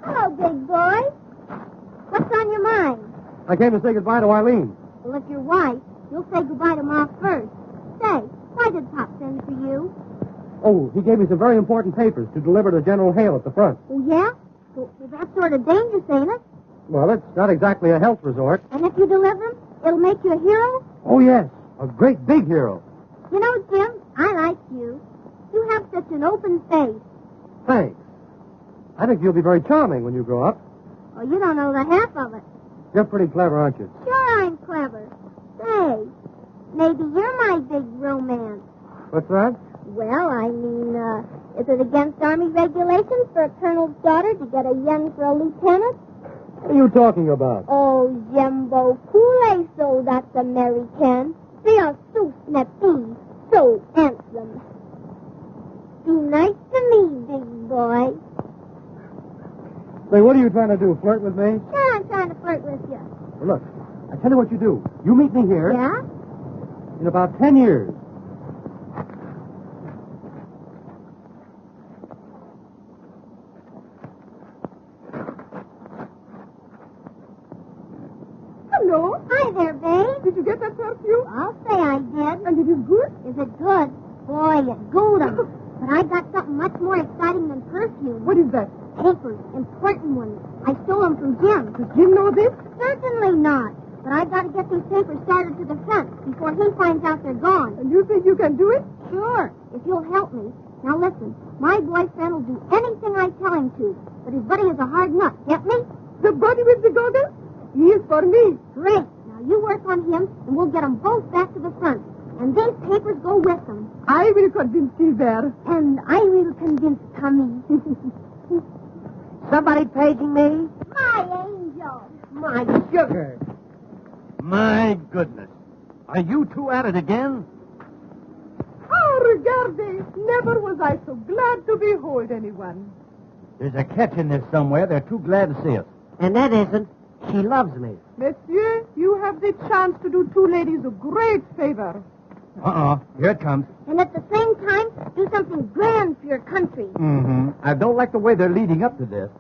Hello, big boy. What's on your mind? I came to say goodbye to Eileen. Well, if you're white, you'll say goodbye to Ma first. Say, why did Pop send for you? Oh, he gave me some very important papers to deliver to General Hale at the front. Oh, yeah? Well, that's sort of dangerous, ain't it? Well, it's not exactly a health resort. And if you deliver them, it'll make you a hero? Oh, yes. A great big hero. You know, Jim, I like you. You have such an open face. Thanks. I think you'll be very charming when you grow up. Oh, you don't know the half of it. You're pretty clever, aren't you? Sure, I'm clever. Say, maybe you're my big romance. What's that? Well, I mean, is it against Army regulations for a colonel's daughter to get a yen for a lieutenant? What are you talking about? Oh, Jimbo, cool so that's American. They are so snappy, so handsome. Be nice to me, big boy. Say, what are you trying to do, flirt with me? Sure, I'm trying to flirt with you. Well, look, I tell you what you do. You meet me here Yeah? in about 10 years. Hello. Hi there, babe. Did you get that perfume? I'll say I did. And it is good? Is it good? Boy, you gooed 'em. But I got something much more exciting than perfume. What is that? Papers, important ones. I stole them from Jim. Does Jim know this? Certainly not. But I've got to get these papers started to the front before he finds out they're gone. And you think you can do it? Sure, if you'll help me. Now listen, my boyfriend will do anything I tell him to, but his buddy is a hard nut. Get me? The buddy with the goggles? He is for me. Great. Now you work on him, and we'll get them both back to the front. And these papers go with them. I will convince Gilbert. And I will convince Tommy. Somebody paging me? My angel. My sugar. My goodness. Are you two at it again? Oh, regarde. Never was I so glad to behold anyone. There's a catch in this somewhere. They're too glad to see us. And that isn't. She loves me. Monsieur, you have the chance to do two ladies a great favor. Here it comes. And at the same time, do something grand for your country. Mm-hmm. I don't like the way they're leading up to this.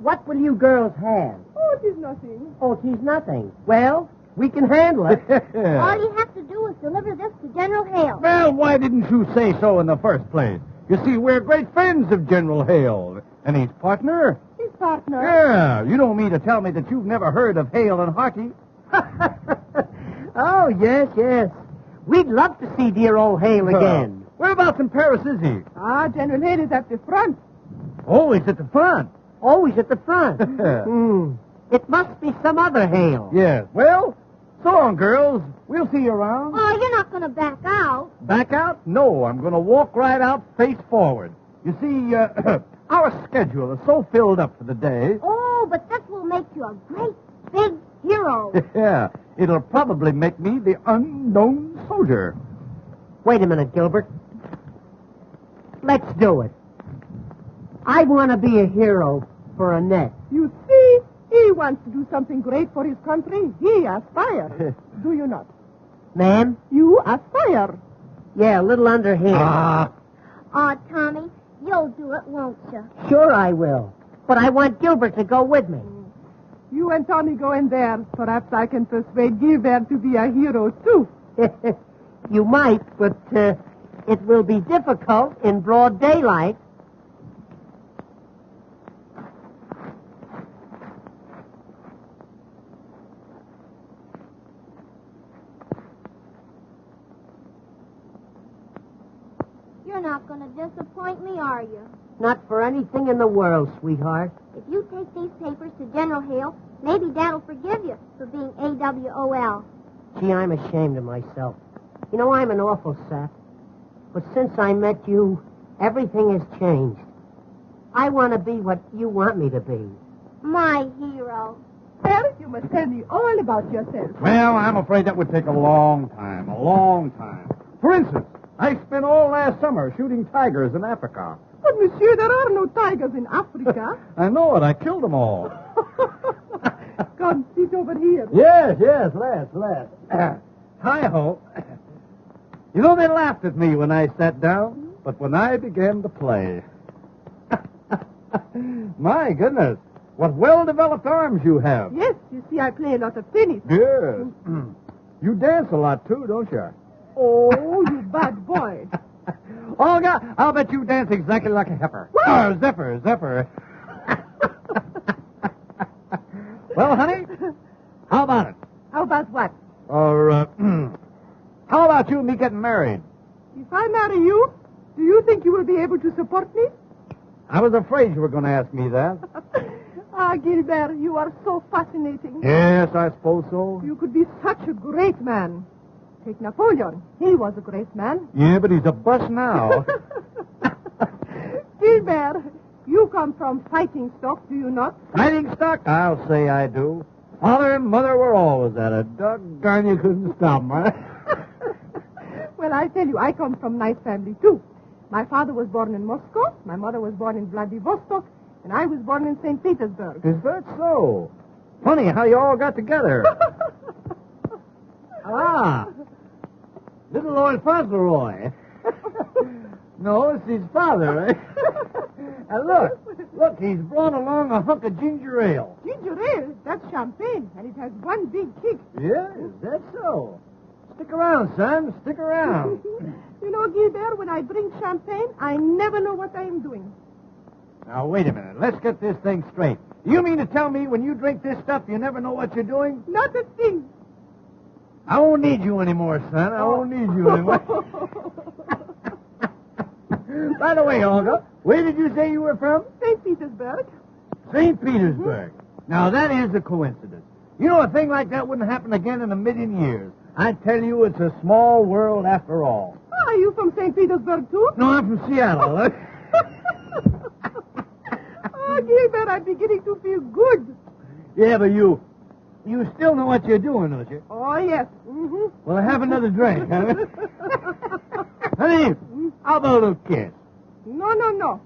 What will you girls have? Oh, it is nothing. Oh, she's nothing. Well, we can handle it. All you have to do is deliver this to General Hale. Well, why didn't you say so in the first place? You see, we're great friends of General Hale. And his partner? His partner. Yeah, you don't mean to tell me that you've never heard of Hale and Harty? Oh, yes, yes. We'd love to see dear old Hale again. Whereabouts in Paris is he? Ah, General Hale is at the front. Oh, he's at the front. Always at the front. It must be some other Hale. Yes. Well, so long, girls. We'll see you around. Oh, you're not going to back out. Back out? No, I'm going to walk right out face forward. You see, our schedule is so filled up for the day. Oh, but this will make you a great big hero. Yeah, it'll probably make me the unknown soldier. Wait a minute, Gilbert. Let's do it. I want to be a hero for Annette. You see, he wants to do something great for his country. He aspires. Do you not? Ma'am? You aspire. Yeah, a little underhand. Oh, Tommy, you'll do it, won't you? Sure I will. But I want Gilbert to go with me. You and Tommy go in there. Perhaps I can persuade Gilbert to be a hero, too. You might, but it will be difficult in broad daylight. You're not going to disappoint me, are you? Not for anything in the world, sweetheart. If you take these papers to General Hale, maybe Dad'll forgive you for being AWOL. Gee, I'm ashamed of myself. You know, I'm an awful sap. But since I met you, everything has changed. I want to be what you want me to be. My hero. Well, you must tell me all about yourself. Well, I'm afraid that would take a long time. A long time. For instance, I spent all last summer shooting tigers in Africa. But, monsieur, there are no tigers in Africa. I know it. I killed them all. Come, sit over here. Yes, let's. Hi-ho. You know, they laughed at me when I sat down, but when I began to play... My goodness, what well-developed arms you have. Yes, you see, I play a lot of tennis. Yes. You dance a lot, too, don't you? Oh, you bad boy. Olga, I'll bet you dance exactly like a heifer. What? Zephyr. Well, honey, how about it? How about what? Or, how about you and me getting married? If I marry you, do you think you will be able to support me? I was afraid you were going to ask me that. Ah, Gilbert, you are so fascinating. Yes, I suppose so. You could be such a great man. Take Napoleon. He was a great man. Yeah, but he's a bust now. Gilbert, you come from fighting stock, do you not? Fighting stock? I'll say I do. Father and Mother were always at it. Doggone, you couldn't stop them, huh? Well, I tell you, I come from nice family, too. My father was born in Moscow, my mother was born in Vladivostok, and I was born in St. Petersburg. Is that so? Funny how you all got together. Little old Fauntleroy. No, it's his father, eh? And look, he's brought along a hunk of ginger ale. Ginger ale? That's champagne, and it has one big kick. Yes, that's so. Stick around, son. Stick around. You know, Gilbert, when I bring champagne, I never know what I am doing. Now, wait a minute. Let's get this thing straight. You mean to tell me when you drink this stuff, you never know what you're doing? Not a thing. I won't need you anymore, son. I won't need you anymore. By the way, Olga, where did you say you were from? St. Petersburg. St. Petersburg. Now, that is a coincidence. You know, a thing like that wouldn't happen again in a million years. I tell you, it's a small world after all. Are you from St. Petersburg, too? No, I'm from Seattle. Oh, Gilbert, I'm beginning to feel good. Yeah, but you still know what you're doing, don't you? Oh, yes. Mm-hmm. Well, have another drink, huh? Honey, how about a little kiss? No.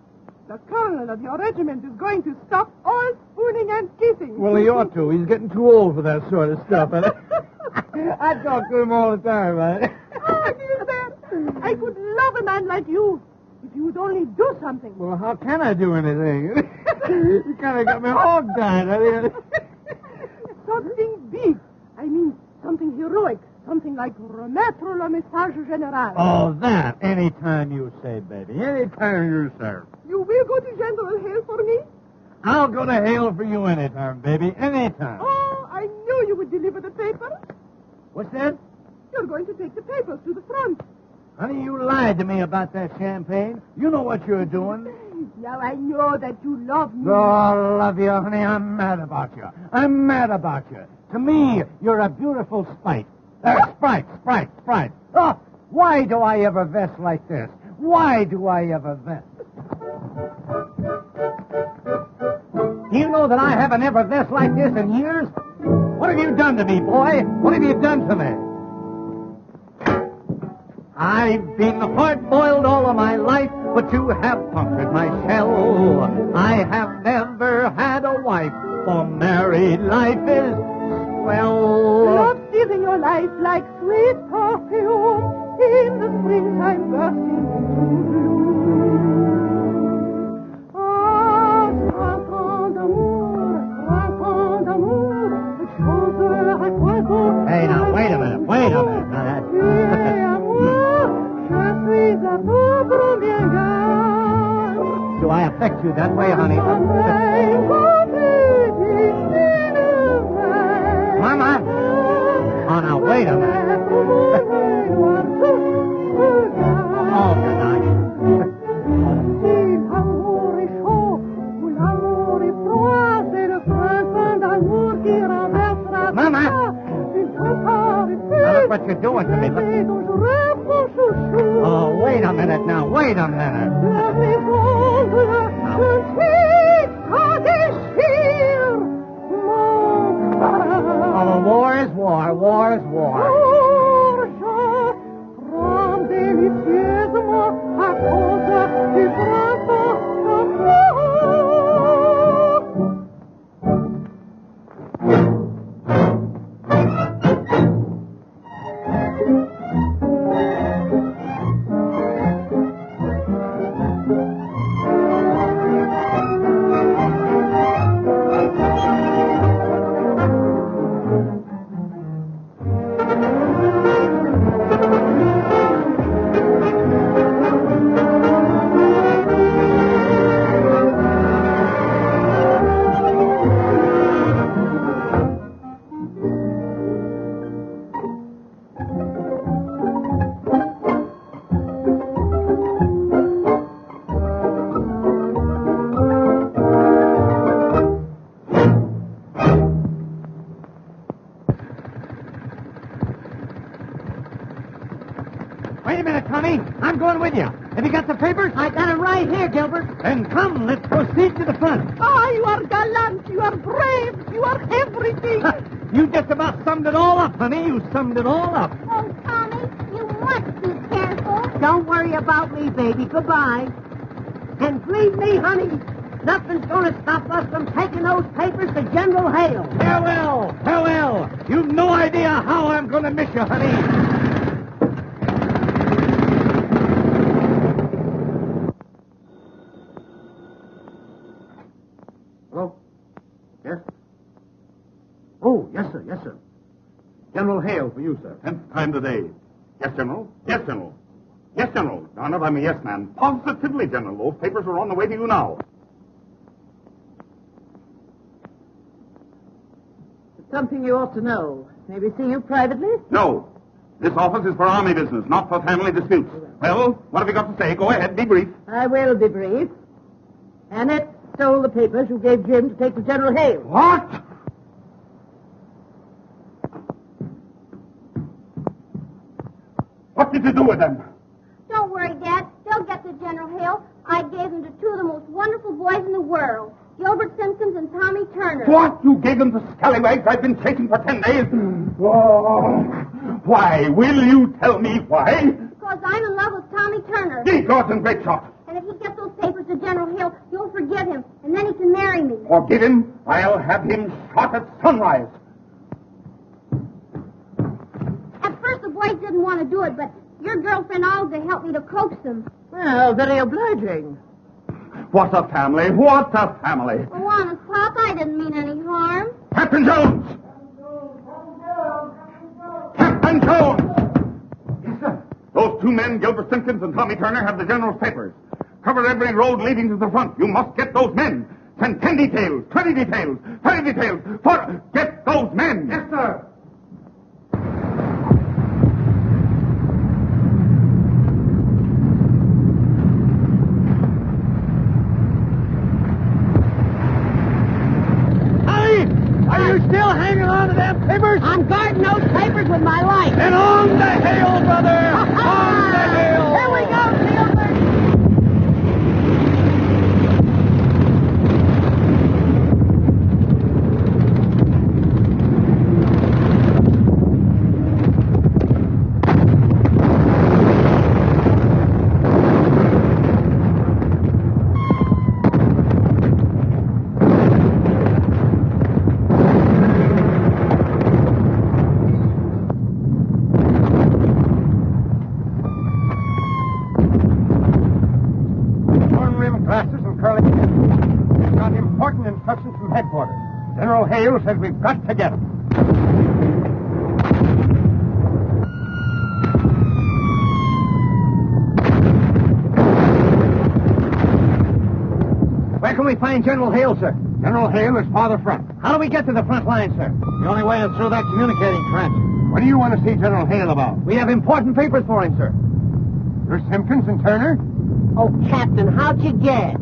The colonel of your regiment is going to stop all spooning and kissing. Well, he ought to. He's getting too old for that sort of stuff. I talk to him all the time, man. Oh, Gilbert, I could love a man like you if you would only do something. Well, how can I do anything? You kind of got me hog-tied. Something big. I mean, something heroic. Something like remettre le message général. Oh, that. Anytime you say, baby. Anytime you say. You will go to General Hale for me? I'll go to Hale for you anytime, baby. Anytime. Oh, I knew you would deliver the papers. What's that? You're going to take the papers to the front. Honey, you lied to me about that champagne. You know what you're doing. Now I know that you love me. Oh, I love you, honey. I'm mad about you. I'm mad about you. To me, you're a beautiful Sprite. Sprite. Oh, why do I ever vest like this? Why do I ever vest? Do you know that I haven't ever vest like this in years? What have you done to me, boy? What have you done to me? I've been hard-boiled all of my life, but you have punctured my shell. I have never had a wife, for married life is swell. Love is in your life like sweet perfume. In the springtime bursting into bloom. Ah, printemps d'amour, chanteur à poison. Hey, now, wait a minute. Now, that's... Do I affect you that way, honey? Mama! Oh, now, wait a minute. Oh, good night. Mama! Now, look what you're doing to me. Look. Oh, wait a minute now. Wait a minute. Oh, war is war. War is war. Wait a minute, Tommy. I'm going with you. Have you got the papers? I got it right here, Gilbert. Then come, let's proceed to the front. Ah, you are gallant. You are brave. You are everything. You just about summed it all up, honey. You summed it all up. Oh, Tommy, you must be careful. Don't worry about me, baby. Goodbye. And believe me, honey, Nothing's going to stop us from taking those papers to General Hale. Farewell! Farewell! You've no idea how I'm going to miss you, honey. Hello? Yes? Oh, yes, sir. Yes, sir. General Hale for you, sir. 10th time today. Yes, General. Yes, General. Yes, General. Darn it, I'm a yes man. Positively, General. Those papers are on the way to you now. Something you ought to know. May we see you privately? No. This office is for army business, not for family disputes. Well, what have you got to say? Go ahead, be brief. I will be brief. Annette stole the papers you gave Jim to take to General Hale. What? What did you do with them? Don't worry, Dad. They'll get to General Hale. I gave them to two of the most wonderful boys in the world, Gilbert Simpkins and Tommy Turner. What? You gave them the scallywags I've been chasing for 10 days? Oh, why? Will you tell me why? Because I'm in love with Tommy Turner. Gee, Gordon, great shot. And if he gets those papers to General Hale, you'll forgive him, and then he can marry me. Forgive him? I'll have him shot at sunrise. At first, the boys didn't want to do it, but your girlfriend Olga helped me to coax them. Well, very obliging. What a family! What a family! Oh, honest, Pop, I didn't mean any harm. Captain Jones! Captain Jones! Yes, sir. Those two men, Gilbert Simpkins and Tommy Turner, have the general's papers. Cover every road leading to the front. You must get those men. Send 10 details, 20 details, 30 details. Get those men! Yes, sir. Are you still hanging on to them papers? I'm guarding those papers with my life. Then on the Hale, brother! On the Hale! Here we go, Gilbert. Instructions from headquarters. General Hale says we've got to get him. Where can we find General Hale, sir? General Hale is farther front. How do we get to the front line, sir? The only way is through that communicating trench. What do you want to see General Hale about? We have important papers for him, sir. You're Simpkins and Turner? Oh, Captain, how'd you guess?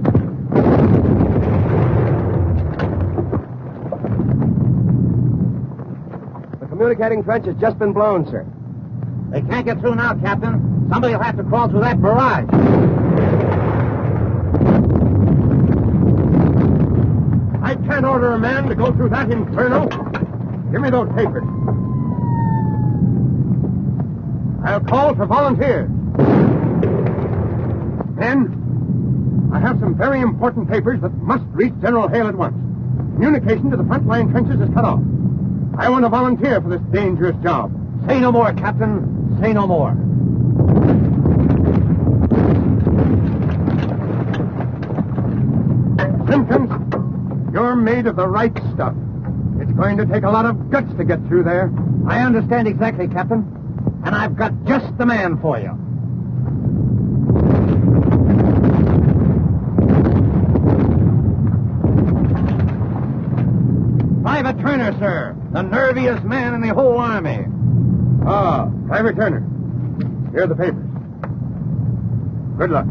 Communicating trench has just been blown, sir. They can't get through now, Captain. Somebody will have to crawl through that barrage. I can't order a man to go through that inferno. Give me those papers. I'll call for volunteers. Men, I have some very important papers that must reach General Hale at once. Communication to the front line trenches is cut off. I want to volunteer for this dangerous job. Say no more, Captain. Say no more. Simpkins, you're made of the right stuff. It's going to take a lot of guts to get through there. I understand exactly, Captain. And I've got just the man for you. Private Turner, sir. The nerviest man in the whole army. Ah, Private Turner. Here are the papers. Good luck.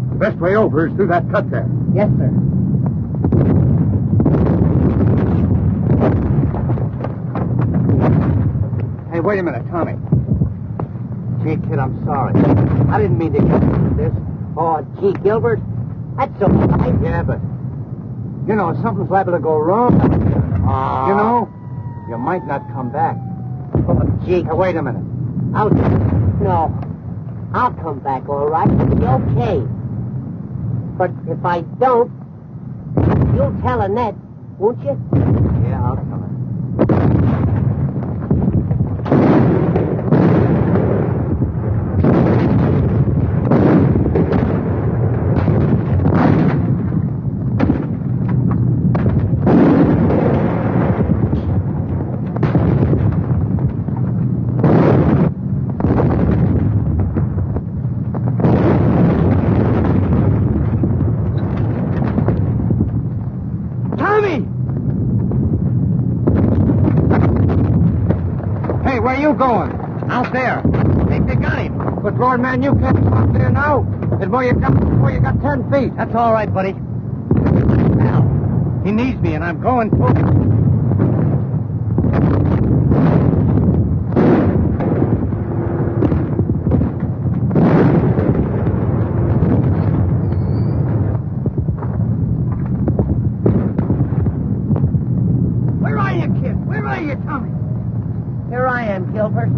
The best way over is through that cut there. Yes, sir. Hey, wait a minute, Tommy. Gee, kid, I'm sorry. I didn't mean to get into this. Oh, gee, Gilbert, that's so right. Yeah, but, you know, something's liable to go wrong. You know, you might not come back. Oh, gee. Hey, wait a minute. No. I'll come back, all right. It'll be okay. But if I don't, You'll tell Annette, won't you? Yeah, I'll tell her. Where you going? Out there. Think they got him. But, Lord, man, you can't go out there now. It's where you got 10 feet. That's all right, buddy. Now, he needs me, and I'm going to him. Where are you, kid? Where are you, Tommy? Here I am, Gilbert.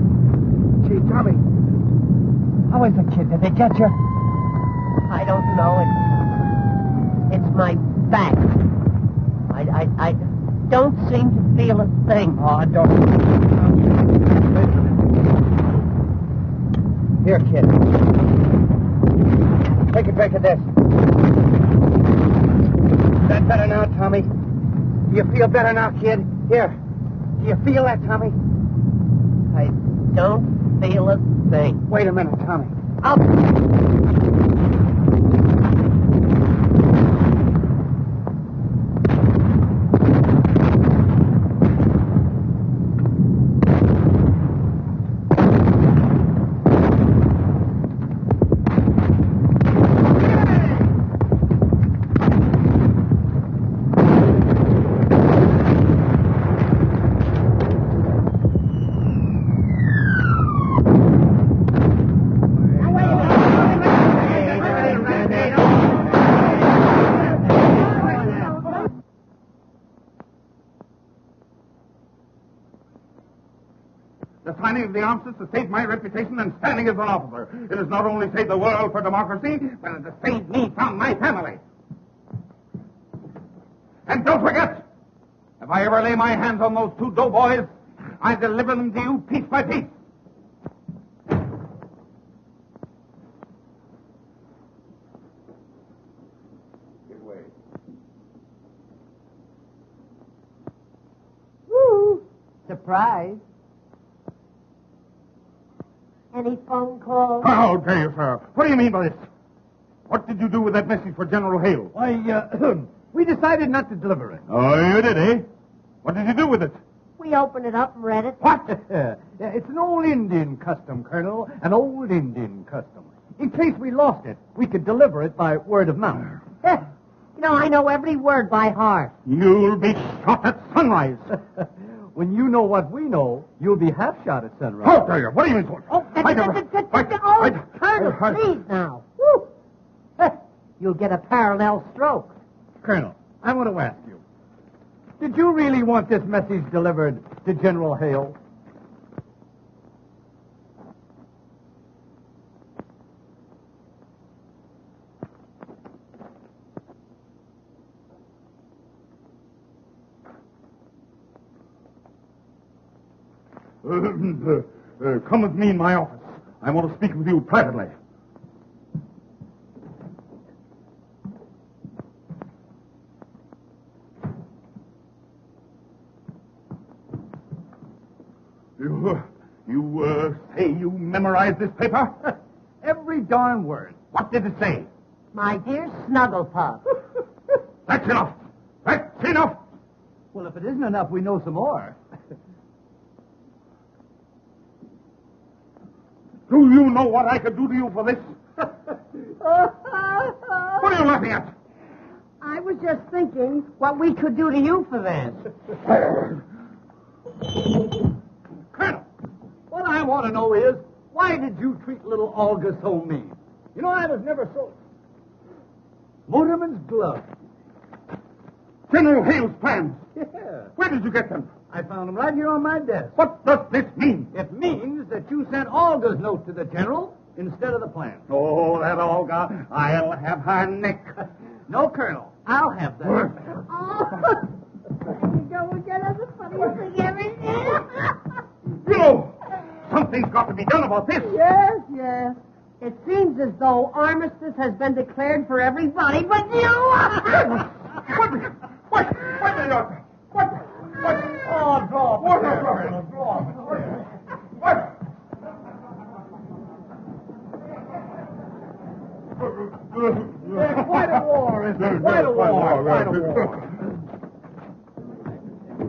Gee, Tommy, how is it, kid? Did they get you? I don't know. It's my back. I don't seem to feel a thing. Oh, I don't. Here, kid. Take a drink of this. Is that better now, Tommy? Do you feel better now, kid? Here. Do you feel that, Tommy? I don't feel a thing. Wait a minute, Tommy. The signing of the armistice has saved my reputation and standing as an officer. It has not only saved the world for democracy, but it has saved me from my family. And don't forget, if I ever lay my hands on those two doughboys, I deliver them to you piece by piece. Give way. Woo! Surprise. Any phone calls? How dare you, sir? What do you mean by this? What did you do with that message for General Hale? Why, we decided not to deliver it. Oh, you did, eh? What did you do with it? We opened it up and read it. What? Yeah, it's an old Indian custom, Colonel. An old Indian custom. In case we lost it, we could deliver it by word of mouth. You know, I know every word by heart. You'll be shot at sunrise. When you know what we know, you'll be half shot at sunrise. How dare you? What do you mean? Colonel, please now. Woo. You'll get a parallel stroke. Colonel, I want to ask you, did you really want this message delivered to General Hale? Come with me in my office. I want to speak with you privately. You say you memorized this paper? Every darn word. What did it say? My dear Snugglepuff. That's enough. That's enough. Well, if it isn't enough, we know some more. Do you know what I could do to you for this? What are you laughing at? I was just thinking what we could do to you for this. Colonel, what I want to know is, why did you treat little Olga so mean? You know, I was never so... Motorman's glove. General Hale's plans. Yeah. Where did you get them? I found them right here on my desk. What does this mean? It means that you sent Olga's note to the general instead of the plan. Oh, that Olga. I'll have her neck. No, Colonel. I'll have that. you go again. That's the funniest thing ever. You know, something's got to be done about this. Yes, yes. It seems as though armistice has been declared for everybody but you. What? Oh, draw. What? Quite a war, isn't it? Quite a war.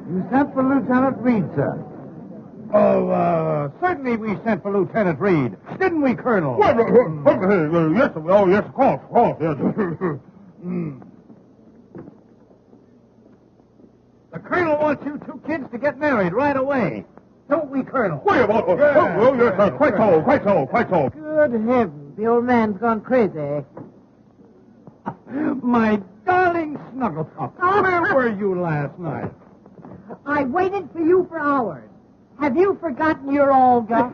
You sent for Lieutenant Reed, sir. Oh, certainly we sent for Lieutenant Reed. Didn't we, Colonel? Yes, yes, of course, yes. The Colonel wants you two kids to get married right away. Don't we, Colonel? Yes, quite so. Good heavens, the old man's gone crazy. My darling Snugglepup, where were you last night? I waited for you for hours. Have you forgotten your Olga?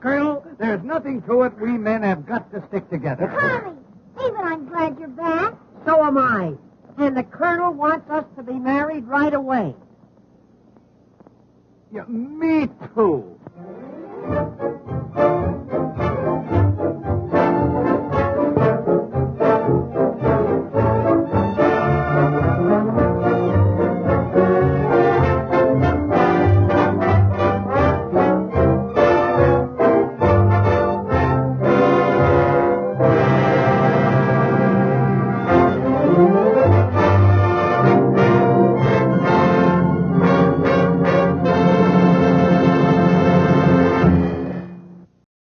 Colonel, there's nothing to it. We men have got to stick together. Tommy, even I'm glad you're back. So am I. And the Colonel wants us to be married right away. Yeah, me too.